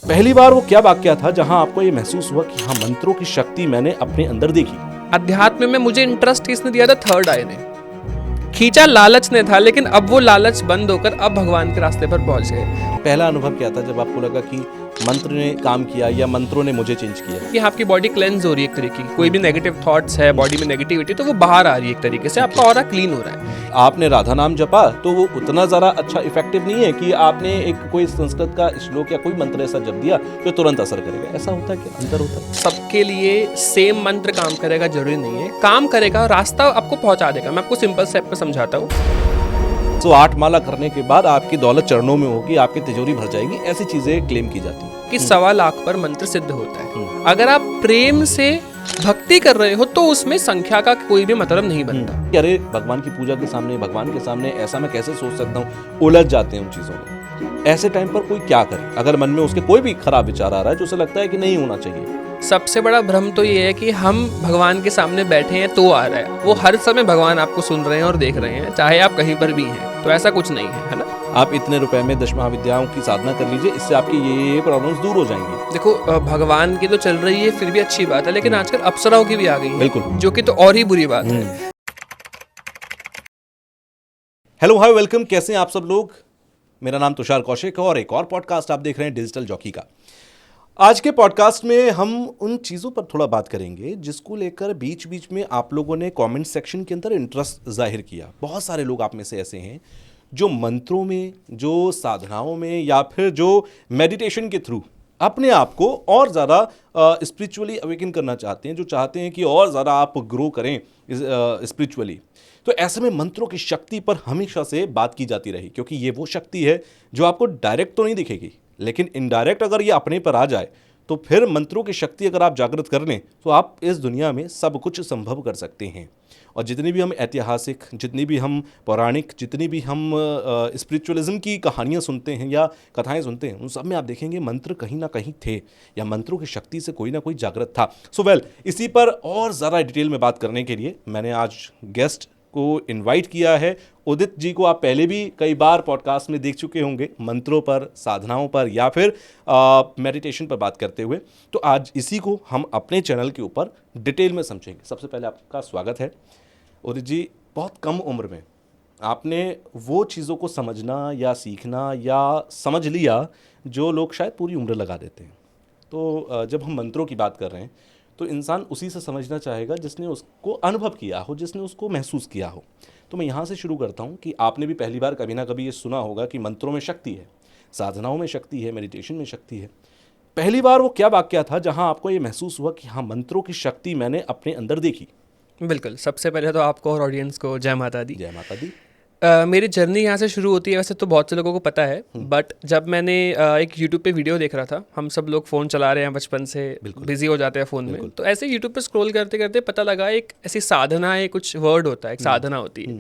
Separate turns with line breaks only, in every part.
पहली बार वो क्या वाकया था जहां आपको ये महसूस हुआ कि हाँ, मंत्रों की शक्ति मैंने अपने अंदर देखी?
अध्यात्म में मुझे इंटरेस्ट किसने दिया था? थर्ड आई ने। खींचा लालच ने था, लेकिन अब वो लालच बंद होकर अब भगवान के रास्ते पर पहुंच गए।
पहला अनुभव क्या था जब आपको लगा कि मंत्र ने काम किया या मंत्रों ने मुझे चेंज किया?
कि आपकी बॉडी क्लेंस हो रही है एक तरीके की, कोई भी नेगेटिव थॉट्स है बॉडी में, नेगेटिविटी, तो वो बाहर आ रही है एक तरीके से, आपका ऑरा क्लीन हो रहा है।
आपने राधा नाम जपा तो वो उतना ज़्यादा अच्छा इफेक्टिव नहीं है कि आपने एक कोई संस्कृत का श्लोक या कोई मंत्र ऐसा जप दिया जो तुरंत असर करेगा। ऐसा होता है क्या? अंतर होता है?
सबके लिए सेम मंत्र काम करेगा जरूरी नहीं है, काम करेगा, रास्ता आपको पहुंचा देगा। मैं आपको सिंपल स्टेप पे समझाता हूँ।
तो 8 माला करने के बाद आपकी दौलत चरणों में होगी, आपकी तिजोरी भर जाएगी, ऐसी चीजें क्लेम की जाती हैं
कि 1.25 लाख पर मंत्र सिद्ध होता है। अगर आप प्रेम से भक्ति कर रहे हो तो उसमें संख्या का कोई भी मतलब नहीं बनता।
कि अरे भगवान की पूजा के सामने, भगवान के सामने ऐसा मैं कैसे सोच सकता हूँ, उलझ जाते हैं उन चीजों में। ऐसे टाइम पर कोई क्या करे अगर मन में उसके कोई भी खराब विचार आ रहा है जो उसे लगता है कि नहीं होना चाहिए?
सबसे बड़ा भ्रम तो ये है कि हम भगवान के सामने बैठे हैं तो आ रहा है। वो हर समय भगवान आपको सुन रहे हैं और देख रहे हैं, चाहे आप कहीं पर भी हैं। तो ऐसा कुछ नहीं है ना।
आप इतने रुपए में 10 महाविद्याओं की साधना कर लीजिए, इससे आपकी ये प्रॉब्लम्स दूर हो जाएंगी।
देखो, भगवान की तो चल रही है फिर भी अच्छी बात है, लेकिन आजकल अप्सराओं की भी आ गई है,
बिल्कुल,
जो कि तो और ही बुरी बात है।
Hello hi, welcome. कैसे हैं आप सब लोग? मेरा नाम तुषार कौशिक है और एक और पॉडकास्ट आप देख रहे हैं डिजिटल जॉकी का। आज के पॉडकास्ट में हम उन चीज़ों पर थोड़ा बात करेंगे जिसको लेकर बीच बीच में आप लोगों ने कमेंट सेक्शन के अंदर इंटरेस्ट जाहिर किया। बहुत सारे लोग आप में से ऐसे हैं जो मंत्रों में, जो साधनाओं में या फिर जो मेडिटेशन के थ्रू अपने आप को और ज़्यादा स्पिरिचुअली अवेकन करना चाहते हैं, जो चाहते हैं कि और ज़्यादा आप ग्रो करें स्पिरिचुअली। तो ऐसे में मंत्रों की शक्ति पर हमेशा से बात की जाती रही, क्योंकि ये वो शक्ति है जो आपको डायरेक्ट तो नहीं दिखेगी, लेकिन इनडायरेक्ट अगर ये अपने पर आ जाए तो फिर मंत्रों की शक्ति अगर आप जागृत कर लें तो आप इस दुनिया में सब कुछ संभव कर सकते हैं। और जितनी भी हम ऐतिहासिक, जितनी भी हम पौराणिक, जितनी भी हम स्पिरिचुअलिज्म की कहानियाँ सुनते हैं या कथाएं सुनते हैं, उन सब में आप देखेंगे मंत्र कहीं ना कहीं थे या मंत्रों की शक्ति से कोई ना कोई जागृत था। इसी पर और ज़्यादा डिटेल में बात करने के लिए मैंने आज गेस्ट को इनवाइट किया है। उदित जी को आप पहले भी कई बार पॉडकास्ट में देख चुके होंगे, मंत्रों पर, साधनाओं पर या फिर मेडिटेशन पर बात करते हुए। तो आज इसी को हम अपने चैनल के ऊपर डिटेल में समझेंगे। सबसे पहले आपका स्वागत है उदित जी। बहुत कम उम्र में आपने वो चीज़ों को समझना या सीखना या समझ लिया जो लोग शायद पूरी उम्र लगा देते हैं। तो जब हम मंत्रों की बात कर रहे हैं तो इंसान उसी से समझना चाहेगा जिसने उसको अनुभव किया हो, जिसने उसको महसूस किया हो। तो मैं यहाँ से शुरू करता हूँ कि आपने भी पहली बार कभी ना कभी ये सुना होगा कि मंत्रों में शक्ति है, साधनाओं में शक्ति है, मेडिटेशन में शक्ति है। पहली बार वो क्या वाकया था जहाँ आपको ये महसूस हुआ कि हाँ, मंत्रों की शक्ति मैंने अपने अंदर देखी?
बिल्कुल, सबसे पहले तो आपको और ऑडियंस को जय माता दी।
जय माता दी।
मेरी जर्नी यहाँ से शुरू होती है, वैसे तो बहुत से लोगों को पता है, बट जब मैंने एक यूट्यूब पे वीडियो देख रहा था, हम सब लोग फ़ोन चला रहे हैं बचपन से, बिजी हो जाते हैं फ़ोन में, तो ऐसे यूट्यूब पे स्क्रॉल करते करते पता लगा एक ऐसी साधना है, कुछ वर्ड होता है, एक साधना होती है।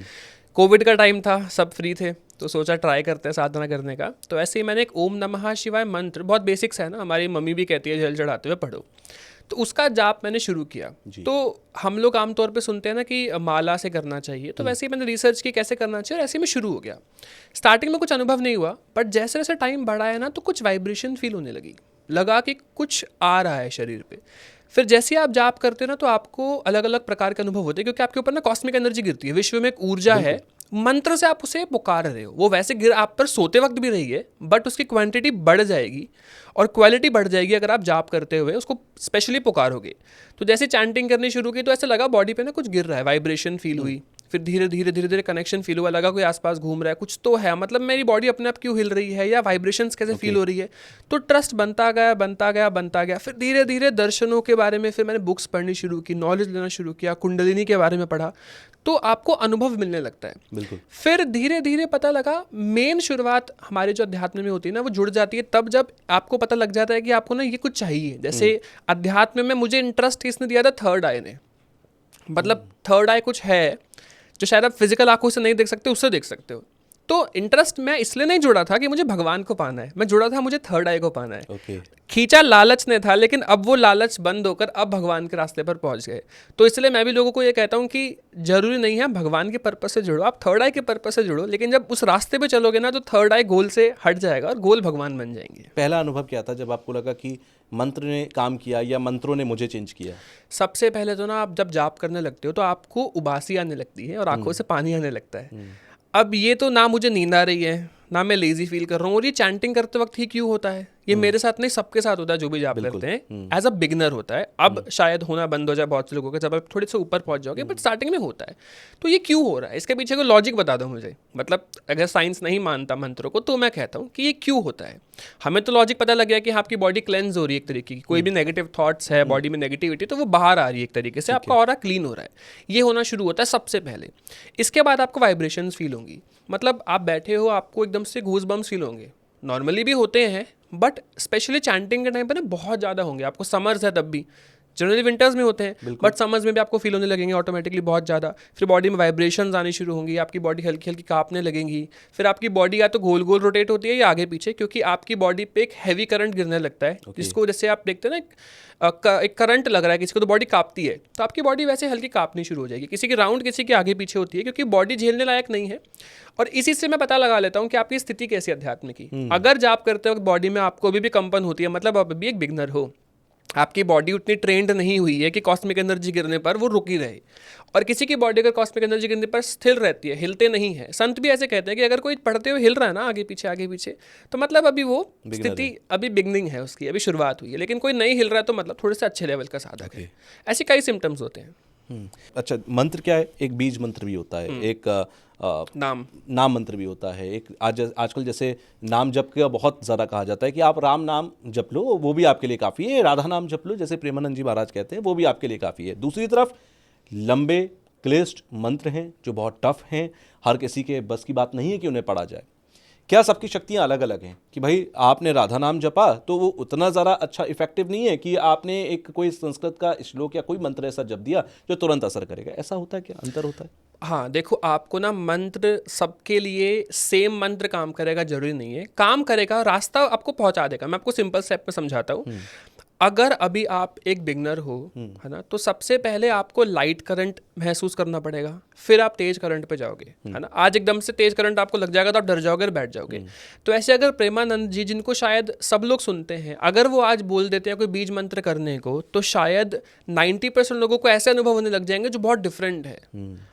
कोविड का टाइम था, सब फ्री थे, तो सोचा ट्राई करते हैं साधना करने का। तो ऐसे ही मैंने एक ओम नमः शिवाय मंत्र, बहुत बेसिक्स है ना, हमारी मम्मी भी कहती है जल चढ़ाते हुए पढ़ो, तो उसका जाप मैंने शुरू किया। तो हम लोग आमतौर पे सुनते हैं ना कि माला से करना चाहिए, तो वैसे ही मैंने रिसर्च की कैसे करना चाहिए और ऐसे में शुरू हो गया। स्टार्टिंग में कुछ अनुभव नहीं हुआ, बट जैसे जैसे टाइम बढ़ा है ना, तो कुछ वाइब्रेशन फील होने लगा कि कुछ आ रहा है शरीर पे। फिर जैसे आप जाप करते हो ना, तो आपको अलग अलग प्रकार के अनुभव होते हैं, क्योंकि आपके ऊपर ना कॉस्मिक एनर्जी गिरती है। विश्व में एक ऊर्जा है, मंत्र से आप उसे पुकार रहे हो, वो वैसे गिर आप पर सोते वक्त भी रही है, बट उसकी क्वांटिटी बढ़ जाएगी और क्वालिटी बढ़ जाएगी अगर आप जाप करते हुए उसको स्पेशली पुकारोगे। तो जैसे चैंटिंग करनी शुरू की तो ऐसा लगा बॉडी पे ना कुछ गिर रहा है, वाइब्रेशन फील हुई। फिर धीरे धीरे कनेक्शन फील हुआ, लगा कोई आसपास घूम रहा है, कुछ तो है, मतलब मेरी बॉडी अपने आप क्यों हिल रही है या वाइब्रेशंस कैसे फील हो रही है। तो ट्रस्ट बनता गया। फिर धीरे धीरे दर्शनों के बारे में फिर मैंने बुक्स पढ़नी शुरू की, नॉलेज लेना शुरू किया, कुंडलिनी के बारे में पढ़ा, तो आपको अनुभव मिलने लगता है।
बिल्कुल।
फिर धीरे धीरे पता लगा मेन शुरुआत हमारे जो अध्यात्म में होती है ना, वो जुड़ जाती है तब जब आपको पता लग जाता है कि आपको ना ये कुछ चाहिए। जैसे अध्यात्म में मुझे इंटरेस्ट किसने दिया था? थर्ड आई ने। मतलब थर्ड आई कुछ है जो शायद आप फिजिकल आंखों से नहीं देख सकते, उससे देख सकते हो। तो इंटरेस्ट मैं इसलिए नहीं जुड़ा था कि मुझे भगवान को पाना है, मैं जुड़ा था मुझे थर्ड आई को पाना है।
ओके।
खींचा लालच ने था, लेकिन अब वो लालच बंद होकर अब भगवान के रास्ते पर पहुंच गए। तो इसलिए मैं भी लोगों को ये कहता हूँ कि जरूरी नहीं है भगवान के पर्पस से जुड़ो, आप थर्ड आई के पर्पस से जुड़ो, लेकिन जब उस रास्ते पे चलोगे ना तो थर्ड आई गोल से हट जाएगा और गोल भगवान बन जाएंगे।
पहला अनुभव क्या था जब आपको लगा कि मंत्र ने काम किया या मंत्रों ने मुझे चेंज किया?
सबसे पहले तो ना आप जब जाप करने लगते हो तो आपको उबासी आने लगती है और आंखों से पानी आने लगता है। अब ये तो ना मुझे नींद आ रही है, ना मैं लेजी फील कर रहा हूँ, और ये चैंटिंग करते वक्त ही क्यों होता है? ये मेरे साथ नहीं, सबके साथ होता है जो भी जाप करते हैं। एज अ बिगनर होता है, अब शायद होना बंद हो जाए बहुत से लोगों का जब आप थोड़े से ऊपर पहुंच जाओगे, बट स्टार्टिंग में होता है। तो ये क्यों हो रहा है, इसके पीछे को लॉजिक बता दो मुझे। मतलब अगर साइंस नहीं मानता मंत्रों को तो मैं कहता हूँ कि ये क्यों होता है। हमें तो लॉजिक पता लग गया कि आपकी बॉडी क्लेंस हो रही है एक तरीके की, कोई भी नेगेटिव थॉट्स है बॉडी में, नेगेटिविटी, तो वो बाहर आ रही है एक तरीके से, आपका ऑरा क्लीन हो रहा है। ये होना शुरू होता है सबसे पहले। इसके बाद आपको वाइब्रेशंस फील होंगी, मतलब आप बैठे हो आपको एकदम से गूज बम्स फील होंगे। नॉर्मली भी होते हैं बट स्पेशली चैंटिंग के टाइम पे ना बहुत ज़्यादा होंगे। आपको समर्स है तब भी, जनरली विंटर्स में होते हैं बट समर्स में भी आपको फील होने लगेंगे ऑटोमेटिकली बहुत ज़्यादा। फिर बॉडी में वाइब्रेशंस आनी शुरू होंगी, आपकी बॉडी हल्की हल्की कांपने लगेंगी। फिर आपकी बॉडी या तो गोल गोल रोटेट होती है या आगे पीछे, क्योंकि आपकी बॉडी पे एक हैवी करंट गिरने लगता है। जिसको जैसे आप देखते हैं ना एक करंट लग रहा है किसी को, तो बॉडी कांपती है, तो आपकी बॉडी वैसे हल्की कांपनी शुरू हो जाएगी। किसी की राउंड, किसी के आगे पीछे होती है, क्योंकि बॉडी झेलने लायक नहीं है। और इसी से मैं पता लगा लेता हूँ कि आपकी स्थिति कैसी अध्यात्म की। अगर जाप करते वक्त बॉडी में आपको अभी भी कंपन होती है, मतलब आप अभी एक बिगनर हो, आपकी बॉडी उतनी ट्रेंड नहीं हुई है कि कॉस्मिक एनर्जी गिरने पर वो रुकी रहे। और किसी की बॉडी अगर कॉस्मिक एनर्जी गिरने पर स्थिर रहती है, हिलते नहीं है। संत भी ऐसे कहते हैं कि अगर कोई पढ़ते हुए हिल रहा है ना आगे पीछे, तो मतलब अभी वो स्थिति अभी बिगनिंग है उसकी, अभी शुरुआत हुई है। लेकिन कोई नहीं हिल रहा है तो मतलब थोड़े से अच्छे लेवल का साधक है। ऐसे कई सिम्टम्स होते हैं।
अच्छा, मंत्र क्या है? एक बीज मंत्र भी होता है, एक नाम मंत्र भी होता है, एक आजकल जैसे नाम जप का बहुत ज़्यादा कहा जाता है कि आप राम नाम जप लो, वो भी आपके लिए काफ़ी है। राधा नाम जप लो, जैसे प्रेमानंद जी महाराज कहते हैं, वो भी आपके लिए काफ़ी है। दूसरी तरफ लंबे क्लिष्ट मंत्र हैं जो बहुत टफ हैं, हर किसी के बस की बात नहीं है कि उन्हें पढ़ा जाए। क्या सबकी शक्तियाँ अलग अलग हैं कि भाई आपने राधा नाम जपा तो वो उतना ज़्यादा अच्छा इफेक्टिव नहीं है कि आपने एक कोई संस्कृत का श्लोक या कोई मंत्र ऐसा जप दिया जो तुरंत असर करेगा? ऐसा होता है क्या? अंतर होता है?
हाँ देखो, आपको ना मंत्र सबके लिए सेम मंत्र काम करेगा जरूरी नहीं है। काम करेगा, रास्ता आपको पहुंचा देगा। मैं आपको सिंपल स्टेप में समझाता हूँ। अगर अभी आप एक बिगनर हो, है ना, तो सबसे पहले आपको लाइट करंट महसूस करना पड़ेगा, फिर आप तेज करंट पे जाओगे, है ना। आज एकदम से तेज करंट आपको लग जाएगा तो आप डर जाओगे और बैठ जाओगे। तो ऐसे अगर प्रेमानंद जी, जिनको शायद सब लोग सुनते हैं, अगर वो आज बोल देते हैं कोई बीज मंत्र करने को, तो शायद 90% लोगों को ऐसे अनुभव होने लग जाएंगे जो बहुत डिफरेंट है।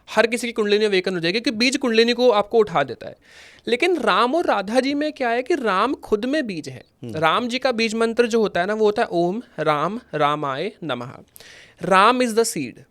हर किसी की कुंडलिनी अवेकन हो जाएगी, क्योंकि बीज कुंडलिनी को आपको उठा देता है। लेकिन राम और राधा जी में क्या है कि राम खुद में बीज है। राम जी का बीज मंत्र जो होता है ना, वो होता है ओम राम रामाय नमः। Ram is the seed.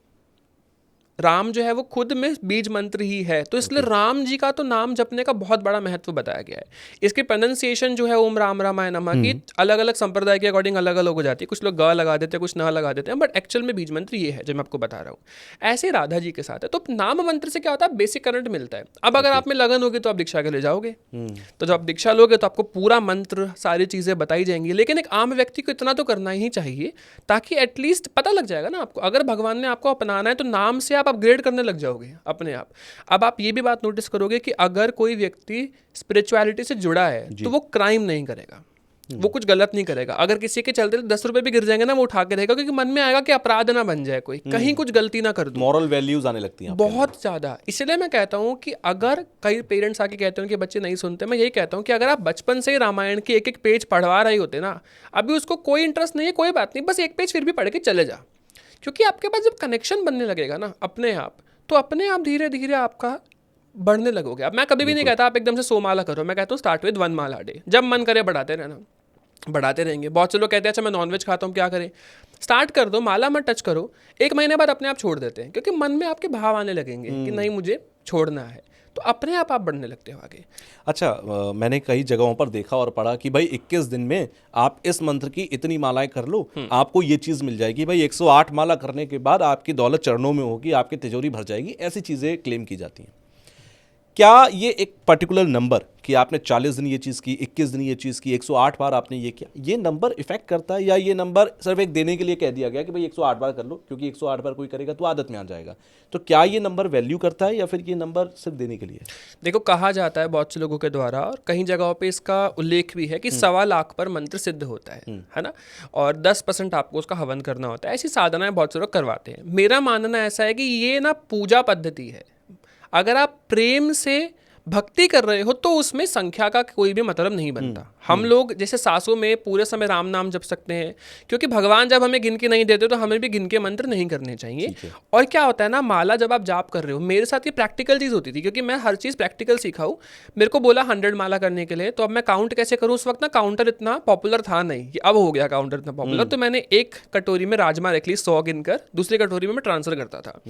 Ram जो है वो खुद में बीज मंत्र ही है। तो इसलिए राम जी का तो नाम जपने का बहुत बड़ा महत्व बताया गया है। इसकी प्रोनाउंसिएशन जो है ओम राम रामाय नमः की अलग अलग संप्रदाय के अकॉर्डिंग अलग अलग हो जाती है। कुछ लोग ग लगा देते हैं, कुछ न लगा देते हैं, बट एक्चुअल में बीज मंत्र ये है जो मैं आपको बता रहा हूँ। ऐसे राधा जी के साथ है। तो नाम मंत्र से क्या होता है, बेसिक करंट मिलता है। अब अगर आप में लगन होगी तो आप दीक्षा के लिए जाओगे, तो जब आप दीक्षा लोगे तो आपको पूरा मंत्र सारी चीज़ें बताई जाएंगी। लेकिन एक आम व्यक्ति को इतना तो करना ही चाहिए ताकि एटलीस्ट पता लग जाएगा ना आपको। अगर भगवान ने आपको अपनाना है तो नाम से आप अपग्रेड करने लग जाओगे अपने आप। अब आप ये भी बात नोटिस करोगे कि अगर कोई व्यक्ति स्पिरिचुअलिटी से जुड़ा है तो वो क्राइम नहीं करेगा, वो कुछ गलत नहीं करेगा। अगर किसी के चलते 10 रुपए भी गिर जाएंगे ना, वो उठा के देगा, क्योंकि मन में आएगा कि अपराध ना बन जाए, कोई कहीं कुछ गलती ना कर दो।
मॉरल वैल्यूज आने लगती हैं
बहुत ज्यादा। इसलिए मैं कहता हूँ कि अगर कई पेरेंट्स आके कहते हैं कि बच्चे नहीं सुनते, मैं यही कहता हूँ कि अगर आप बचपन से ही रामायण के एक एक पेज पढ़वा रहे होते ना, अभी उसको कोई इंटरेस्ट नहीं है, कोई बात नहीं, बस एक पेज फिर भी पढ़ के चले जा। क्योंकि आपके पास जब कनेक्शन बनने लगेगा ना अपने आप, तो अपने आप धीरे धीरे आपका बढ़ने लगोगे। अब मैं कभी भी नहीं कहता आप एकदम से 100 माला करो, मैं कहता हूँ स्टार्ट विद 1 माला डे। जब मन करे बढ़ाते रहना, बढ़ाते रहेंगे। बहुत से लोग कहते हैं अच्छा मैं नॉनवेज खाता हूँ, क्या करें? स्टार्ट कर दो, माला मत टच करो। 1 महीने बाद अपने आप छोड़ देते हैं, क्योंकि मन में आपके भाव आने लगेंगे कि नहीं मुझे छोड़ना है, तो अपने आप बढ़ने लगते हो आगे।
अच्छा, मैंने कई जगहों पर देखा और पढ़ा कि भाई 21 दिन में आप इस मंत्र की इतनी मालाएं कर लो, आपको ये चीज़ मिल जाएगी। भाई 108 माला करने के बाद आपकी दौलत चरणों में होगी, आपकी तिजोरी भर जाएगी। ऐसी चीज़ें क्लेम की जाती हैं। क्या ये एक पर्टिकुलर नंबर कि आपने 40 दिन ये चीज़ की, 21 दिन ये चीज़ की, 108 बार आपने ये किया, ये नंबर इफेक्ट करता है, या ये नंबर सिर्फ एक देने के लिए कह दिया गया कि भाई 108 बार कर लो, क्योंकि 108 बार कोई करेगा तो आदत में आ जाएगा? तो क्या ये नंबर वैल्यू करता है, या फिर ये नंबर सिर्फ देने के लिए?
देखो, कहा जाता है बहुत से लोगों के द्वारा, और कई जगहों पे इसका उल्लेख भी है कि 1.25 लाख पर मंत्र सिद्ध होता है ना, और 10% आपको उसका हवन करना होता है। ऐसी साधनाएं बहुत से लोग करवाते हैं। मेरा मानना ऐसा है कि ये ना पूजा पद्धति है। अगर आप प्रेम से भक्ति कर रहे हो तो उसमें संख्या का कोई भी मतलब नहीं बनता। हम लोग जैसे सांसों में पूरे समय राम नाम जप सकते हैं, क्योंकि भगवान जब हमें गिन के नहीं देते तो हमें भी गिन के मंत्र नहीं करने चाहिए। और क्या होता है ना, माला जब आप जाप कर रहे हो, मेरे साथ ये प्रैक्टिकल चीज़ होती थी, क्योंकि मैं हर चीज़ प्रैक्टिकल सीखा हूँ। मेरे को बोला 100 माला करने के लिए, तो अब मैं काउंट कैसे करूँ? उस वक्त ना काउंटर इतना पॉपुलर था नहीं, कि अब हो गया काउंटर इतना पॉपुलर। तो मैंने एक कटोरी में राजमा रख ली 100 गिनकर, दूसरी कटोरी में मैं ट्रांसफर करता था।